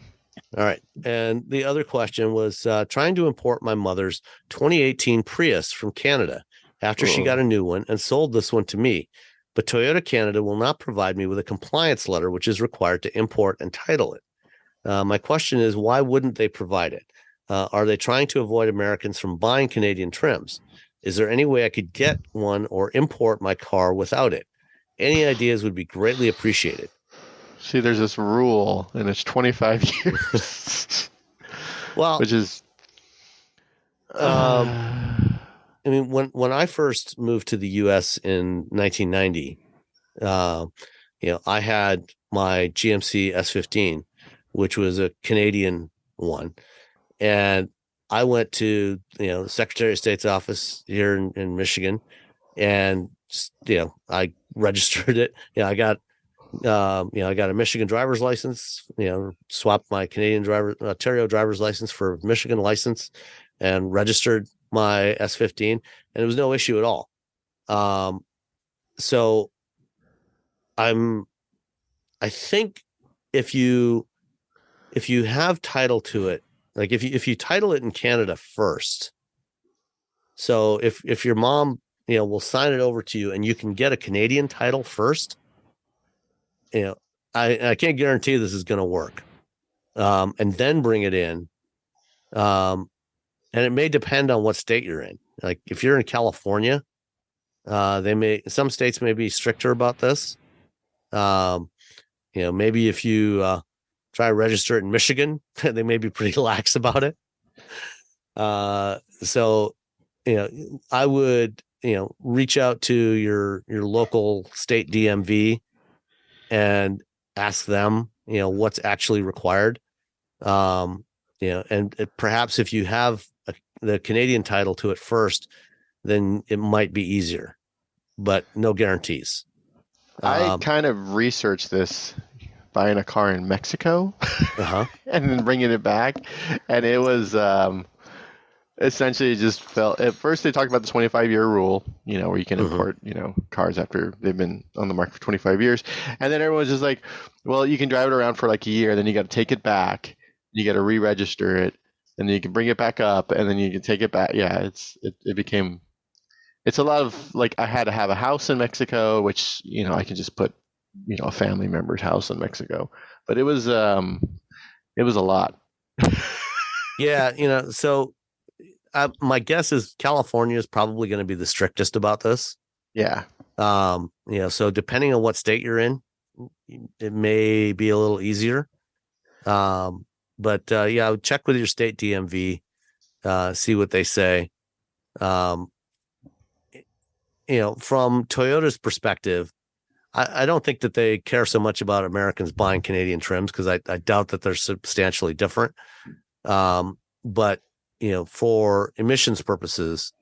All right. And the other question was trying to import my mother's 2018 Prius from Canada after she got a new one and sold this one to me. But Toyota Canada will not provide me with a compliance letter, which is required to import and title it. My question is, why wouldn't they provide it? Are they trying to avoid Americans from buying Canadian trims? Is there any way I could get one or import my car without it? Any ideas would be greatly appreciated. See, there's this rule, and it's 25 years. Well, which is, I mean, when I first moved to the U.S. in 1990, I had my GMC S15, which was a Canadian one, and I went to the Secretary of State's office here in Michigan, and I registered it. I got a Michigan driver's license, swapped my Ontario driver's license for Michigan license and registered my S15, and it was no issue at all. So I think if you have title to it, like if you title it in Canada first, so if your mom, will sign it over to you and you can get a Canadian title first, I can't guarantee this is going to work. And then bring it in. And it may depend on what state you're in. Like if you're in California, some states may be stricter about this. Maybe if you try to register it in Michigan, they may be pretty lax about it. So, I would, reach out to your local state DMV and ask them, what's actually required. And perhaps if you have the Canadian title to it first, then it might be easier, but no guarantees. I kind of researched this, buying a car in Mexico and then bringing it back. And it was essentially just felt, at first they talked about the 25-year rule, where you can import, cars after they've been on the market for 25 years. And then everyone's just like, well, you can drive it around for like a year, then you got to take it back, you got to re-register it, and then you can bring it back up, and then you can take it back. Yeah, it became, it's a lot of like, I had to have a house in Mexico, which, I can just put, a family member's house in Mexico, but it was a lot. Yeah. So my guess is California is probably going to be the strictest about this. Yeah. So depending on what state you're in, it may be a little easier. But I would check with your state DMV, see what they say. From Toyota's perspective, I don't think that they care so much about Americans buying Canadian trims, because I doubt that they're substantially different. But for emissions purposes,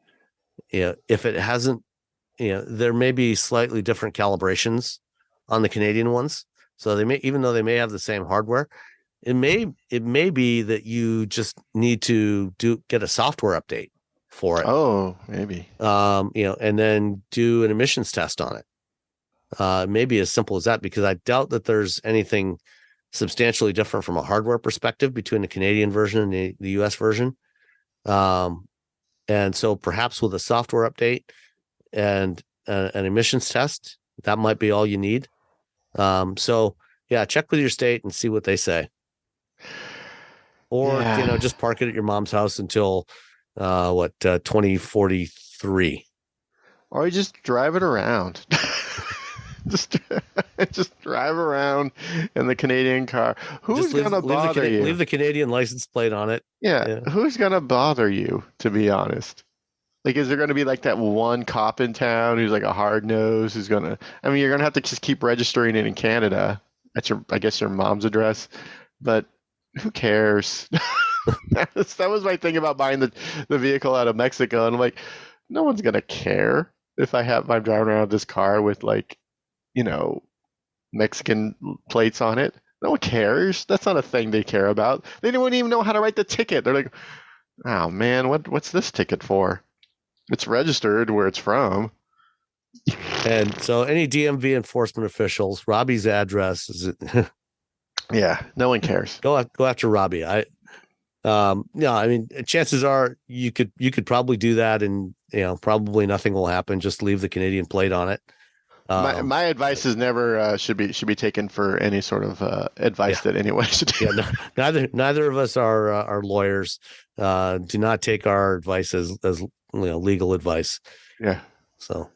if it hasn't, there may be slightly different calibrations on the Canadian ones. So they may, even though they may have the same hardware, it may be that you just need to get a software update for it. Oh, maybe. And then do an emissions test on it. Maybe as simple as that, because I doubt that there's anything substantially different from a hardware perspective between the Canadian version and the US version. And so perhaps with a software update and an emissions test, that might be all you need. So yeah, check with your state and see what they say. Or, just park it at your mom's house until 2043. Or you just drive it around. just drive around in the Canadian car. Who's going to bother you? Leave the Canadian license plate on it. Yeah. Who's going to bother you, to be honest? Like, is there going to be like that one cop in town who's like a hard nose who's going to, you're going to have to just keep registering it in Canada at I guess your mom's address, but who cares? that was my thing about buying the vehicle out of Mexico. And I'm like, no one's going to care if I'm driving around this car with Mexican plates on it. No one cares. That's not a thing they care about. They don't even know how to write the ticket. They're like, oh man, what's this ticket for? It's registered where it's from. And so any DMV enforcement officials, Robbie's address is yeah, no one cares. Go after Robbie. Chances are you could probably do that, and probably nothing will happen. Just leave the Canadian plate on it. My advice is never should be taken for any sort of advice that anyone should do. Neither of us are lawyers. Do not take our advice as legal advice. Yeah. So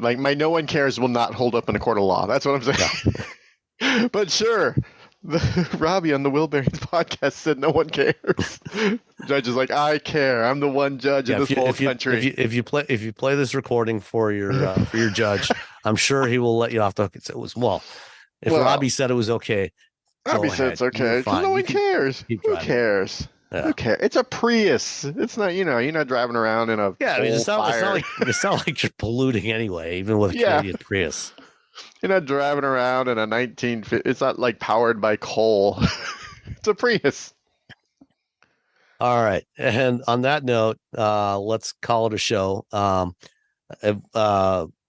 like my no one cares will not hold up in a court of law. That's what I'm saying. Yeah. But sure, Robbie on the Wheel Bearings podcast said no one cares. The judge is like, I care. I'm the one judge in this whole country. If you play this recording for your judge, I'm sure he will let you off the hook. If Robbie said it was okay, Robbie said it's okay. No one cares. Who cares? Yeah. Who cares? It's a Prius. It's not, you're not driving around in a it's not like you're polluting anyway, even with a Canadian Prius. You're not driving around in a 1950. It's not like powered by coal. It's a Prius. All right. And on that note, let's call it a show.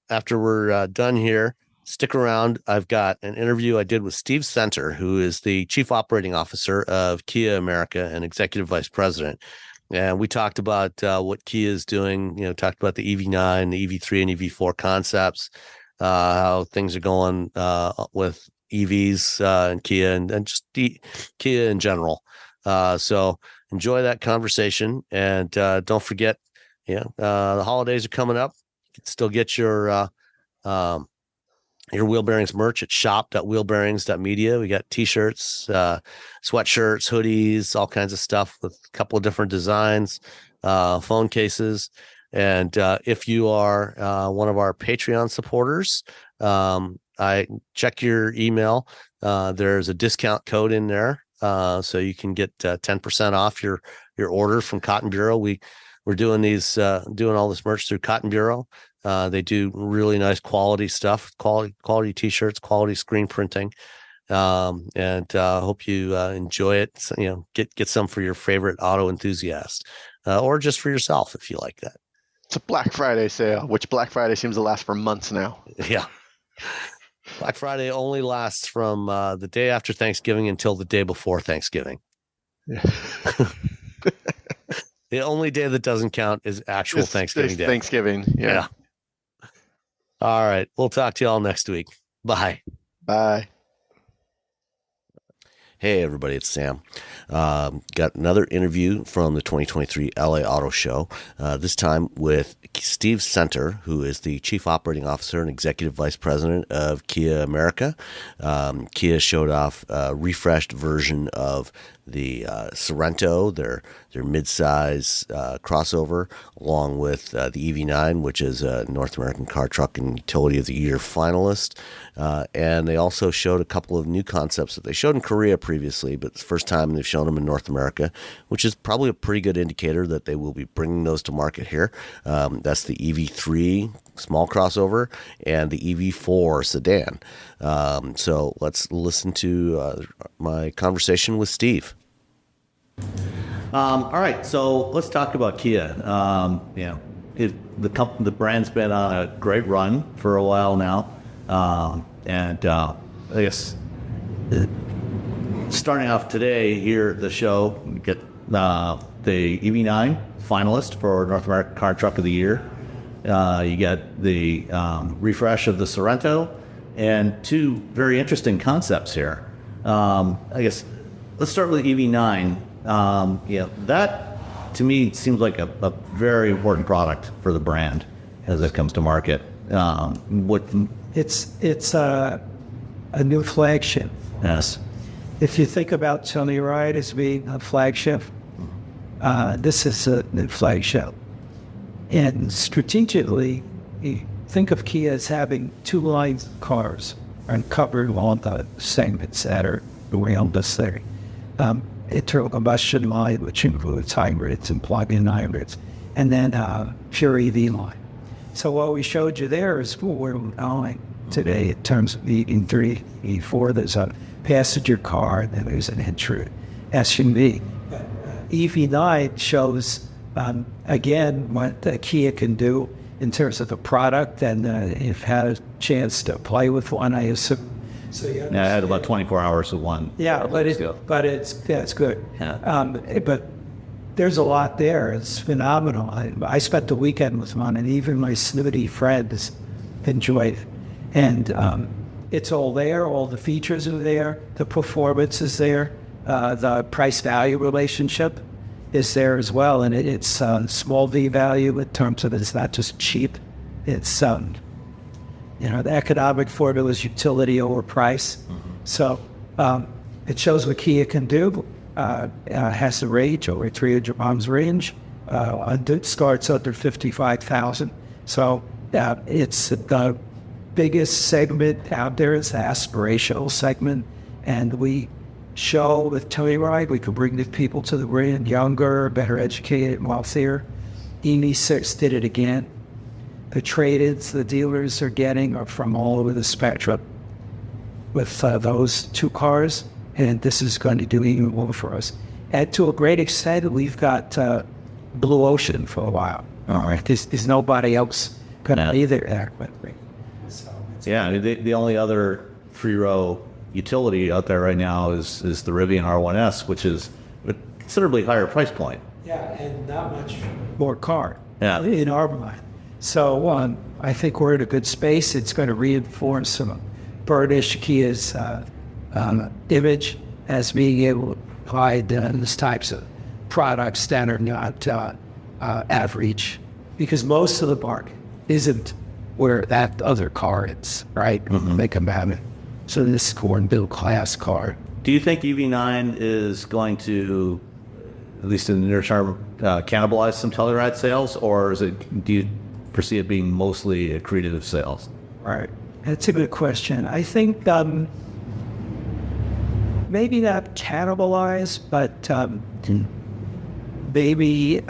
After we're done here, stick around. I've got an interview I did with Steve Center, who is the Chief Operating Officer of Kia America and Executive Vice President. And we talked about what Kia is doing, talked about the EV9, the EV3 and EV4 concepts, how things are going with EVs and Kia and just Kia in general. So enjoy that conversation, and don't forget, the holidays are coming up. You can still get your Wheel Bearings merch at shop.wheelbearings.media. We got t-shirts, sweatshirts, hoodies, all kinds of stuff with a couple of different designs, phone cases. And if you are one of our Patreon supporters, I check your email. There's a discount code in there, so you can get 10% off your order from Cotton Bureau. We're doing all this merch through Cotton Bureau. They do really nice quality stuff, quality t-shirts, quality screen printing. And hope you enjoy it. Get some for your favorite auto enthusiast, or just for yourself if you like that. It's a Black Friday sale, which Black Friday seems to last for months now. Yeah. Black Friday only lasts from the day after Thanksgiving until the day before Thanksgiving. Yeah. The only day that doesn't count is actual Thanksgiving Day. Thanksgiving, yeah. All right. We'll talk to you all next week. Bye. Bye. Hey, everybody, it's Sam. Got another interview from the 2023 LA Auto Show, this time with Steve Center, who is the Chief Operating Officer and Executive Vice President of Kia America. Kia showed off a refreshed version of the Sorento, their midsize crossover, along with the EV9, which is a North American Car, Truck, and Utility of the Year finalist. And they also showed a couple of new concepts that they showed in Korea previously, but it's the first time they've shown them in North America, which is probably a pretty good indicator that they will be bringing those to market here. That's the EV3 small crossover and the EV4 sedan. So let's listen to my conversation with Steve. All right, so let's talk about Kia. The brand's been on a great run for a while now, and I guess starting off today here at the show, we get the EV9 finalist for North American Car Truck of the Year. You get the refresh of the Sorento, and two very interesting concepts here. I guess let's start with EV9. That to me seems like a very important product for the brand as it comes to market. It's a new flagship. Yes. If you think about Telluride as being a flagship, this is a new flagship. And strategically, you think of Kia as having two lines of cars and covered all the segments that are around us there. Internal combustion line, which includes hybrids and plug-in hybrids, and then pure EV line. So what we showed you there is what we're going today in terms of EV3, EV4. There's a passenger car, and then there's an entry SUV. EV9 shows, again, what Kia can do in terms of the product, and you've had a chance to play with one, I assume. So I had about 24 hours of one. Yeah, but it's good. Yeah. But there's a lot there. It's phenomenal. I spent the weekend with one, and even my snooty friends enjoyed it. And it's all there. All the features are there. The performance is there. The price-value relationship is there as well. And it's small V value in terms of it's not just cheap. It's, the economic formula is utility over price. Mm-hmm. So it shows what Kia can do. Has a range, over 300 miles range. It starts under 55,000. So it's the biggest segment out there. Is the aspirational segment. And we show with Telluride, we could bring the people to the brand younger, better educated, wealthier. EV6 did it again. The trade-ins the dealers are getting are from all over the spectrum with those two cars, and this is going to do even more for us. And to a great extent, we've got Blue Ocean for a while. All right, there's nobody else going to be there. So, yeah, the only other three-row utility out there right now is the Rivian R1S, which is a considerably higher price point. Yeah, and not much more car. Yeah. In our mind. So I think we're in a good space. It's going to reinforce some burnish Kia's image as being able to provide these types of products that are not average, because most of the market isn't where that other car is, right? Mm-hmm. They come out. So this is a middle class car. Do you think EV9 is going to, at least in the near term, cannibalize some Telluride sales, or do you foresee it being mostly accretive sales? Right. That's a good question. I think maybe not cannibalize, but maybe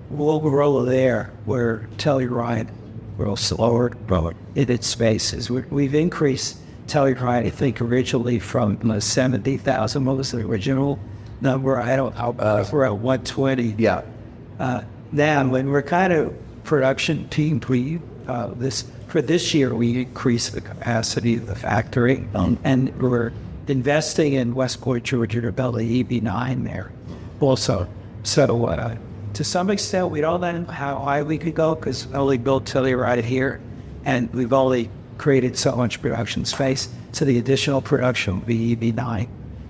we'll grow there where Telluride grows slower in its spaces. We've increased Telluride, I think, originally from 70,000. What was the original number? I don't know. We're at 120. Yeah. Now, when we're kind of production team, for this year, we increased the capacity of the factory, and we're investing in Westport, Georgia, to build the EV9 there also. So to some extent, we don't know how high we could go because we only built Telluride here, and we've only created so much production space. So the additional production will be EV9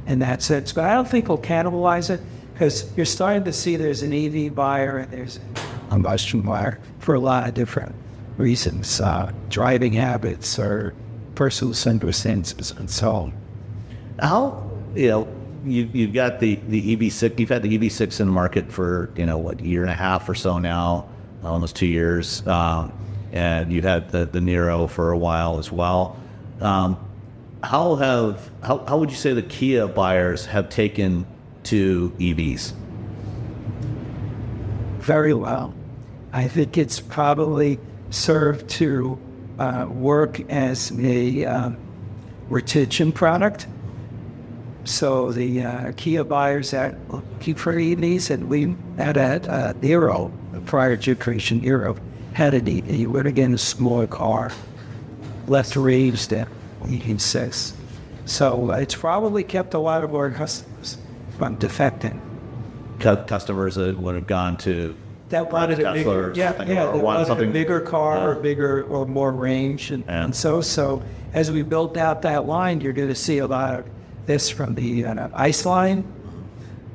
in that sense. But I don't think we'll cannibalize it, because you're starting to see there's an EV buyer and there's a combustion buyer for a lot of different reasons, driving habits or personal circumstances and so on. How, you've got the EV6, you've had the EV6 in the market for, a year and a half or so now, almost 2 years. And you've had the Nero for a while as well. How would you say the Kia buyers have taken to EVs? Very well. I think it's probably served to work as a retention product. So the Kia buyers that looking for EVs, and we had a Nero, a prior generation Nero, had an EV. You would again a smaller car, less range than EV6. So it's probably kept a lot of our customers from defecting. Customers that would have gone to That wanted a bigger, a bigger car or bigger or more range, and so as we built out that line, you're going to see a lot of this from the ICE line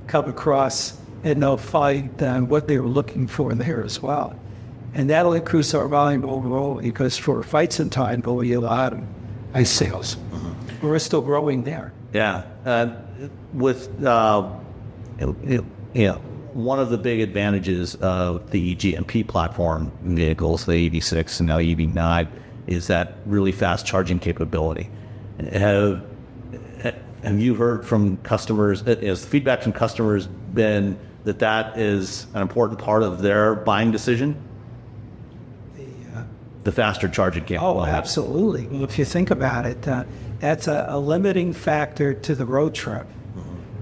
come across, and they'll find what they were looking for there as well, and that'll increase our volume overall because for fights in time, we'll be a lot of ICE sales. We're still growing there. Yeah, with one of the big advantages of the GMP platform vehicles, the EV6 and now EV9, is that really fast charging capability. Have you heard from customers, has the feedback from customers been that is an important part of their buying decision? The faster charging capability. Oh, absolutely. Well, if you think about it, that's a limiting factor to the road trip,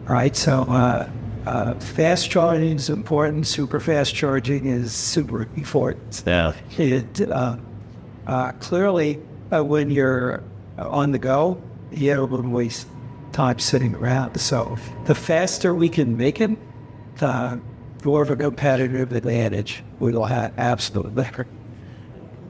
right? So fast charging is important. Super fast charging is super important. Yeah. Clearly, when you're on the go, you don't waste time sitting around. So the faster we can make it, the more of a competitive advantage we'll have. Absolutely.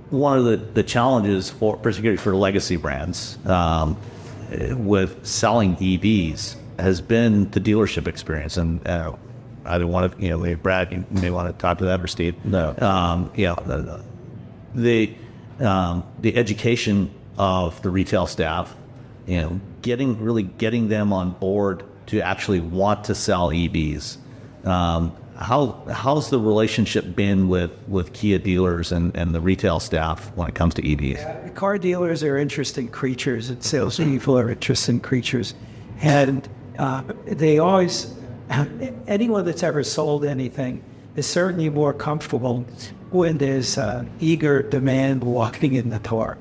One of the challenges, particularly for legacy brands, with selling EVs has been the dealership experience. And I don't want to, Brad, you may want to talk to that, or Steve. No. The education of the retail staff, getting them on board to actually want to sell EVs. How's the relationship been with Kia dealers and the retail staff when it comes to EVs? Yeah, car dealers are interesting creatures, and salespeople are interesting creatures. And they always, anyone that's ever sold anything is certainly more comfortable when there's eager demand walking in the door.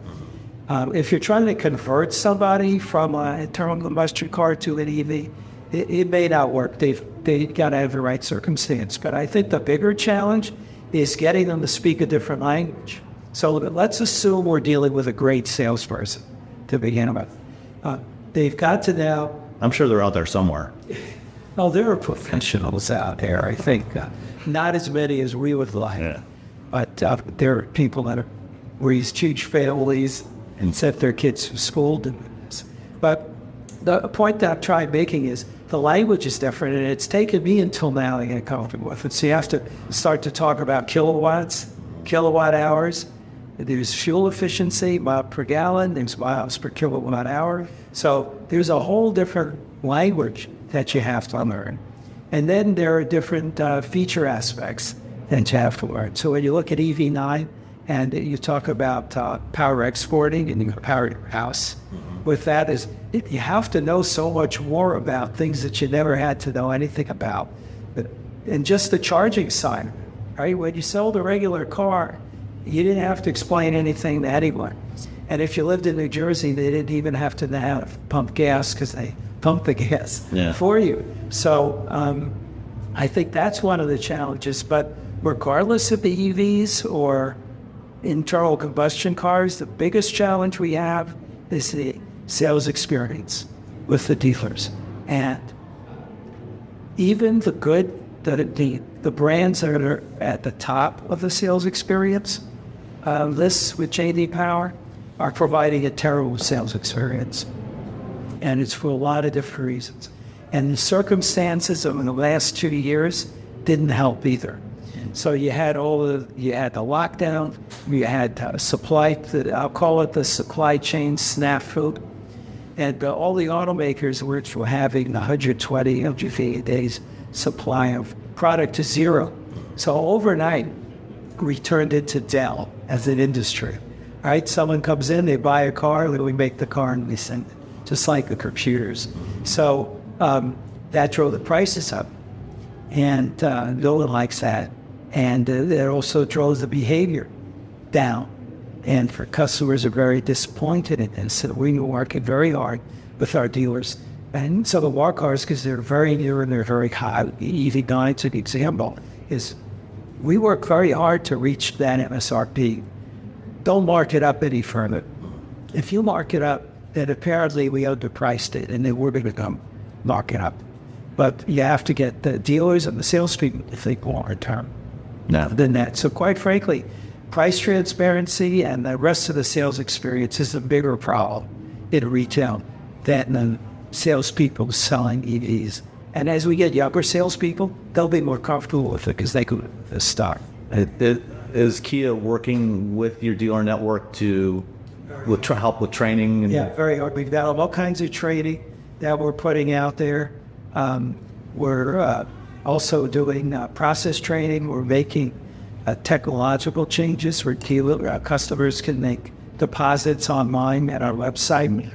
If you're trying to convert somebody from an internal combustion car to an EV, it may not work. They got to have the right circumstance. But I think the bigger challenge is getting them to speak a different language. So let's assume we're dealing with a great salesperson to begin with. They've got to now... I'm sure they're out there somewhere. Oh, there are professionals out there, I think. Not as many as we would like. Yeah. But there are people that are raised huge families and sent their kids to school doing this. But the point that I'm trying making is the language is different, and it's taken me until now to get comfortable with it. So you have to start to talk about kilowatts, kilowatt hours. There's fuel efficiency, miles per gallon. There's miles per kilowatt hour. So there's a whole different language that you have to learn. And then there are different feature aspects that you have to learn. So when you look at EV9 and you talk about power exporting and you power your house, with that is you have to know so much more about things that you never had to know anything about. And just the charging side, right? When you sold a regular car, you didn't have to explain anything to anyone. And if you lived in New Jersey, they didn't even have to know how to pump gas because they pumped the gas for you. So I think that's one of the challenges. But regardless of the EVs or internal combustion cars, the biggest challenge we have is the sales experience with the dealers. And even the good, the brands that are at the top of the sales experience, lists with JD Power, are providing a terrible sales experience. And it's for a lot of different reasons. And the circumstances of the last 2 years didn't help either. So you had the lockdown, you had I'll call it the supply chain snafu. And all the automakers were having 150 days supply of product to zero. So overnight, we turned into Dell as an industry. All right, someone comes in, they buy a car, then we make the car and we send it, just like the computers. So that drove the prices up, and no one likes that. And it also drove the behavior down. And for customers are very disappointed in this. So we were working very hard with our dealers. And so the war cars, because they're very new and they're very high, EV9 to the example, is we work very hard to reach that MSRP. Don't mark it up any further. If you mark it up that apparently we underpriced it and then we're going to come knock it up. But you have to get the dealers and the salespeople to think longer term than that. So quite frankly, price transparency and the rest of the sales experience is a bigger problem in retail than the salespeople selling EVs. And as we get younger salespeople, they'll be more comfortable with it because they could stock. Is Kia working with your dealer network to help with training? Yeah, very hard. We've got all kinds of training that we're putting out there. We're also doing process training. We're making technological changes where customers can make deposits online at our website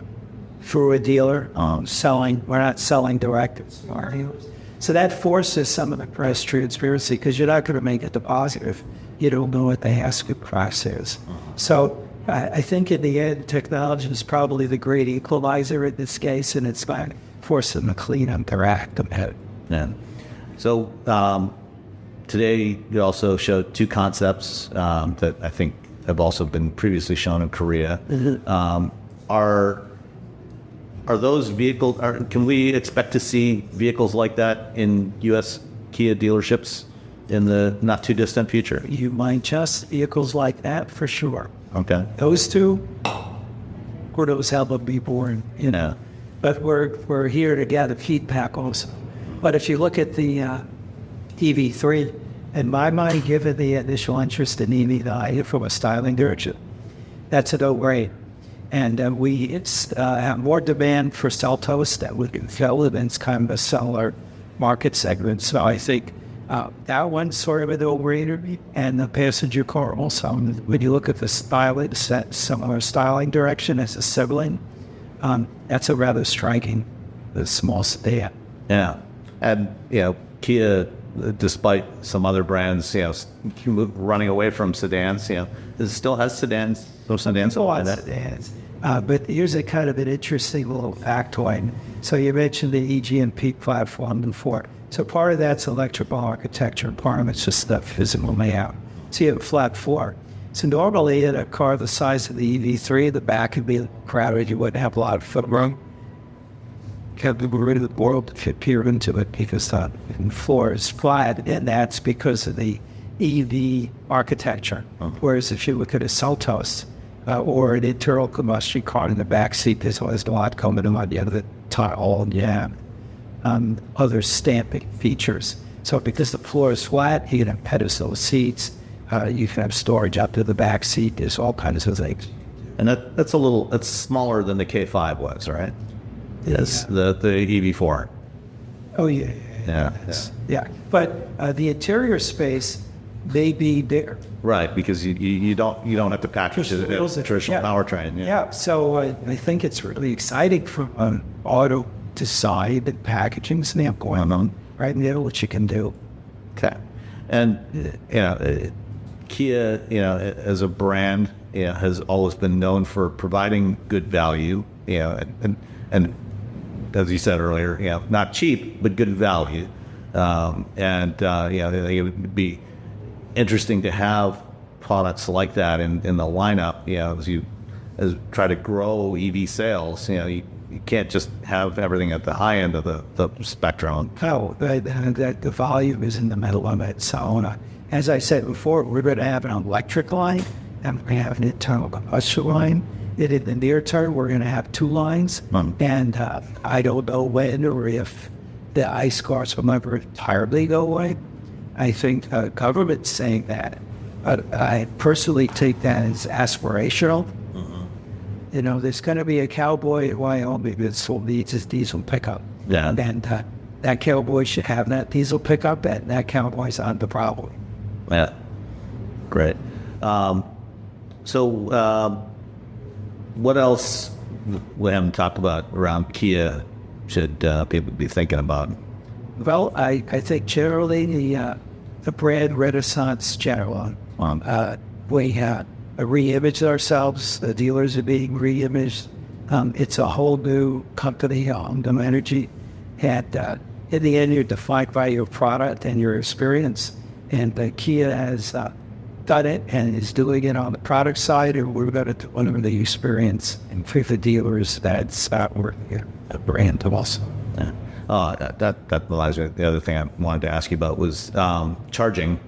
through a dealer. We're not selling direct. So that forces some of the price transparency because you're not going to make a deposit if you don't know what the asking price is. So I think in the end, technology is probably the great equalizer in this case, and it's going to force them to clean up their act a bit. Yeah. So today you also showed two concepts that I think have also been previously shown in Korea. Are those vehicles? Can we expect to see vehicles like that in U.S. Kia dealerships in the not too distant future? You might just vehicles like that for sure. Okay. Those two, or those have to be born, But we're here to gather feedback also. But if you look at the EV3, in my mind, given the initial interest in EV9 from a styling direction, that's a no-brainer. And we have more demand for Seltos that would fill it, and it's kind of a similar market segment. So I think that one's sort of a no-brainer, and the passenger car also. When you look at the styling, similar styling direction as a sibling, that's a rather striking, small sedan. Yeah, and Kia, despite some other brands, running away from sedans, it still has sedans. Those sedans. Sedans. But here's a kind of an interesting little factoid. So you mentioned the EG&P platform before. So part of that's electrical architecture, part of it's just the physical layout. So you have a flat floor. So normally in a car the size of the EV3, the back would be crowded. You wouldn't have a lot of footroom. Have to get rid of the world to fit peer into it because the floor is flat, and that's because of the EV architecture. Whereas if you look at a Seltos or an internal combustion car in the back seat, there's always a lot coming on the other tile, other stamping features. So because the floor is flat, you can have pedestal seats, you can have storage up to the back seat, there's all kinds of things. And that's smaller than the K5 was, right? Yes, the EV4. Oh, yeah. Yeah. But the interior space may be bigger. Right, because you don't have to package it as a traditional powertrain. Yeah, so I think it's really exciting from an auto design and packaging standpoint, right now, what you can do. Okay. And, Kia, as a brand, has always been known for providing good value, and as you said earlier, not cheap, but good value. It would be interesting to have products like that in the lineup, as you try to grow EV sales. You can't just have everything at the high end of the spectrum. No, the volume is in the middle of it. So, as I said before, we're going to have an electric line and we have an internal combustion line. In the near term, we're going to have two lines, and I don't know when or if the ICE cars will ever entirely go away. I think the government's saying that, but I personally take that as aspirational. There's going to be a cowboy in Wyoming that still needs his diesel pickup. Yeah. And that cowboy should have that diesel pickup, and that cowboy's on the problem. Yeah. Great. What else we haven't talked about around Kia should people be thinking about? Well, I think generally the brand renaissance general. We re-imaged ourselves. The dealers are being re-imaged. It's a whole new company, the energy. And in the end, you're defined by your product and your experience. And Kia has done it and is doing it on the product side, or we're going to deliver the experience and for the dealers that's working a brand also. Yeah. That reminds me. The other thing I wanted to ask you about was charging.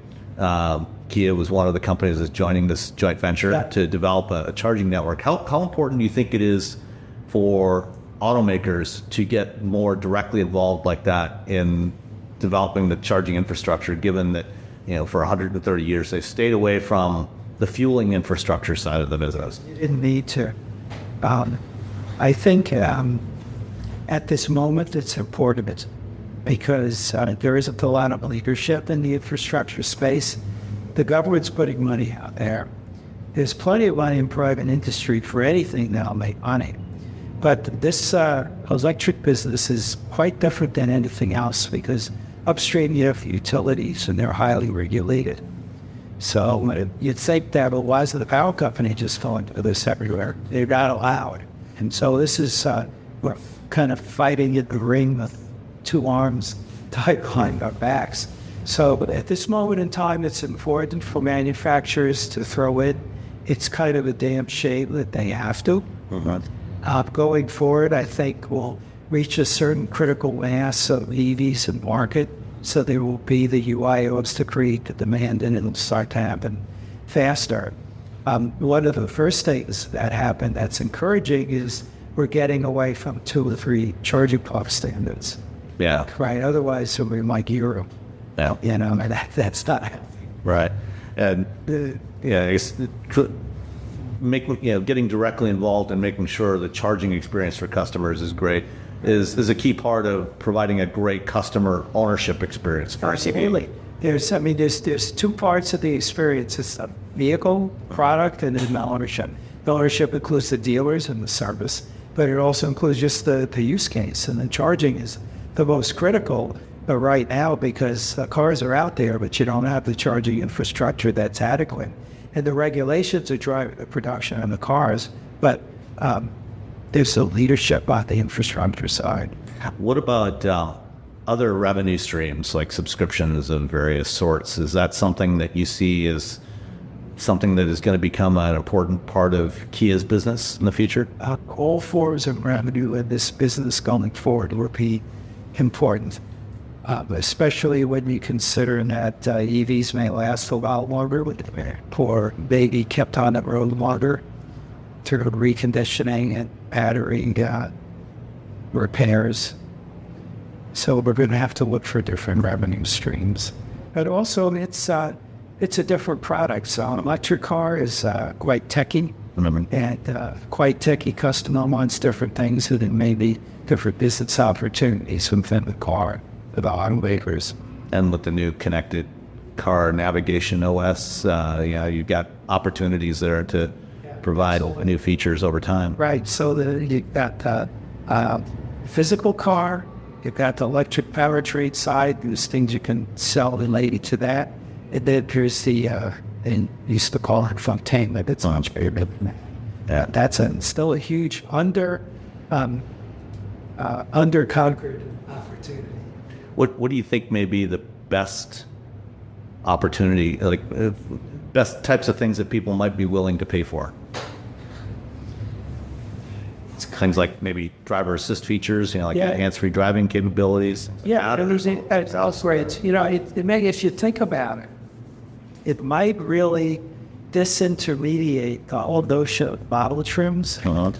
Kia was one of the companies that's joining this joint venture to develop a charging network. How important do you think it is for automakers to get more directly involved like that in developing the charging infrastructure, given that, for 130 years they've stayed away from the fueling infrastructure side of the business? You didn't need to. I think at this moment it's important because there isn't a lot of leadership in the infrastructure space. The government's putting money out there. There's plenty of money in private industry for anything that'll make money. But this electric business is quite different than anything else because upstream you have utilities and they're highly regulated. So you'd think that, well, why is the power company just going to this everywhere? They're not allowed. And so this is, we're kind of fighting in the ring with two arms tied behind our backs. So at this moment in time, it's important for manufacturers to throw in. It's kind of a damn shame that they have to. Mm-hmm. Going forward, I think we'll reach a certain critical mass of EVs in market, so there will be the UIOs to create the demand, and it'll start to happen faster. One of the first things that happened that's encouraging is we're getting away from 2 or 3 charging pump standards. Yeah. Right. Otherwise, it'll be like Europe. Yeah. That's not happening. Right. And getting directly involved and making sure the charging experience for customers is great is a key part of providing a great customer ownership experience. Absolutely. There's 2 parts of the experience. It's the vehicle, product, and then the ownership. The ownership includes the dealers and the service, but it also includes just the use case. And then charging is the most critical right now because the cars are out there, but you don't have the charging infrastructure that's adequate. And the regulations are driving the production of the cars, but there's the leadership on the infrastructure side. What about other revenue streams like subscriptions of various sorts? Is that something that you see as something that is going to become an important part of Kia's business in the future? All forms of revenue in this business going forward will be important, especially when you consider that EVs may last a while longer, or maybe kept on the road longer through reconditioning and battery repairs. So we're going to have to look for different revenue streams. But also, it's a different product. So an electric car is quite techy, and quite techy. Customer wants different things, and it may be different business opportunities within the car, the automakers. And with the new connected car navigation OS, you've got opportunities there to provide new features over time. Right. So you've got the physical car, you've got the electric powertrain side, there's things you can sell related to that. And then there's the, they used to call it infotainment. It's much bigger than that. Yeah. That's still a huge under-conquered opportunity. What do you think may be the best opportunity, best types of things that people might be willing to pay for? It's things like maybe driver assist features, hands-free driving capabilities. Yeah, it's also great. If you think about it, it might really disintermediate the whole notion of model trims. Uh-huh.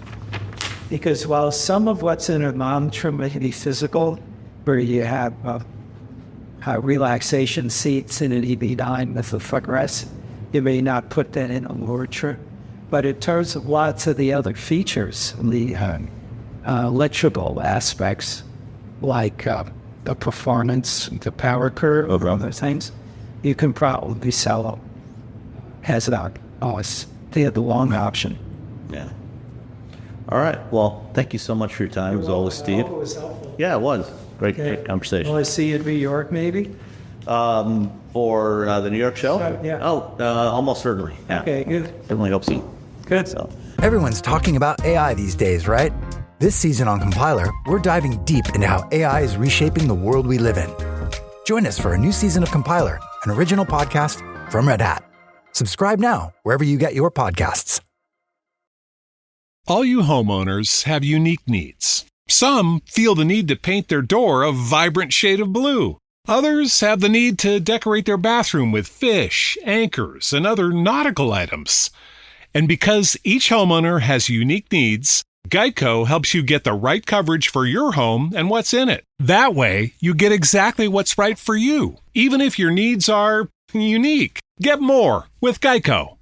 Because while some of what's in a model trim may be physical, where you have relaxation seats in an EV9 with a footrest, you may not put that in a lower trim. But in terms of lots of the other features, the electrical aspects, like the performance, the power curve, or other things, you can probably sell them as the long option. Yeah. All right. Well, thank you so much for your time, as always, Steve. It was helpful. Yeah, it was. Great conversation. Will I see you in New York, maybe? For the New York show? Yeah. Oh, almost certainly. Yeah. Okay, good. Definitely hope so. Good. So. Everyone's talking about AI these days, right? This season on Compiler, we're diving deep into how AI is reshaping the world we live in. Join us for a new season of Compiler, an original podcast from Red Hat. Subscribe now wherever you get your podcasts. All you homeowners have unique needs. Some feel the need to paint their door a vibrant shade of blue. Others have the need to decorate their bathroom with fish, anchors, and other nautical items. And because each homeowner has unique needs, Geico helps you get the right coverage for your home and what's in it. That way, you get exactly what's right for you, even if your needs are unique. Get more with Geico.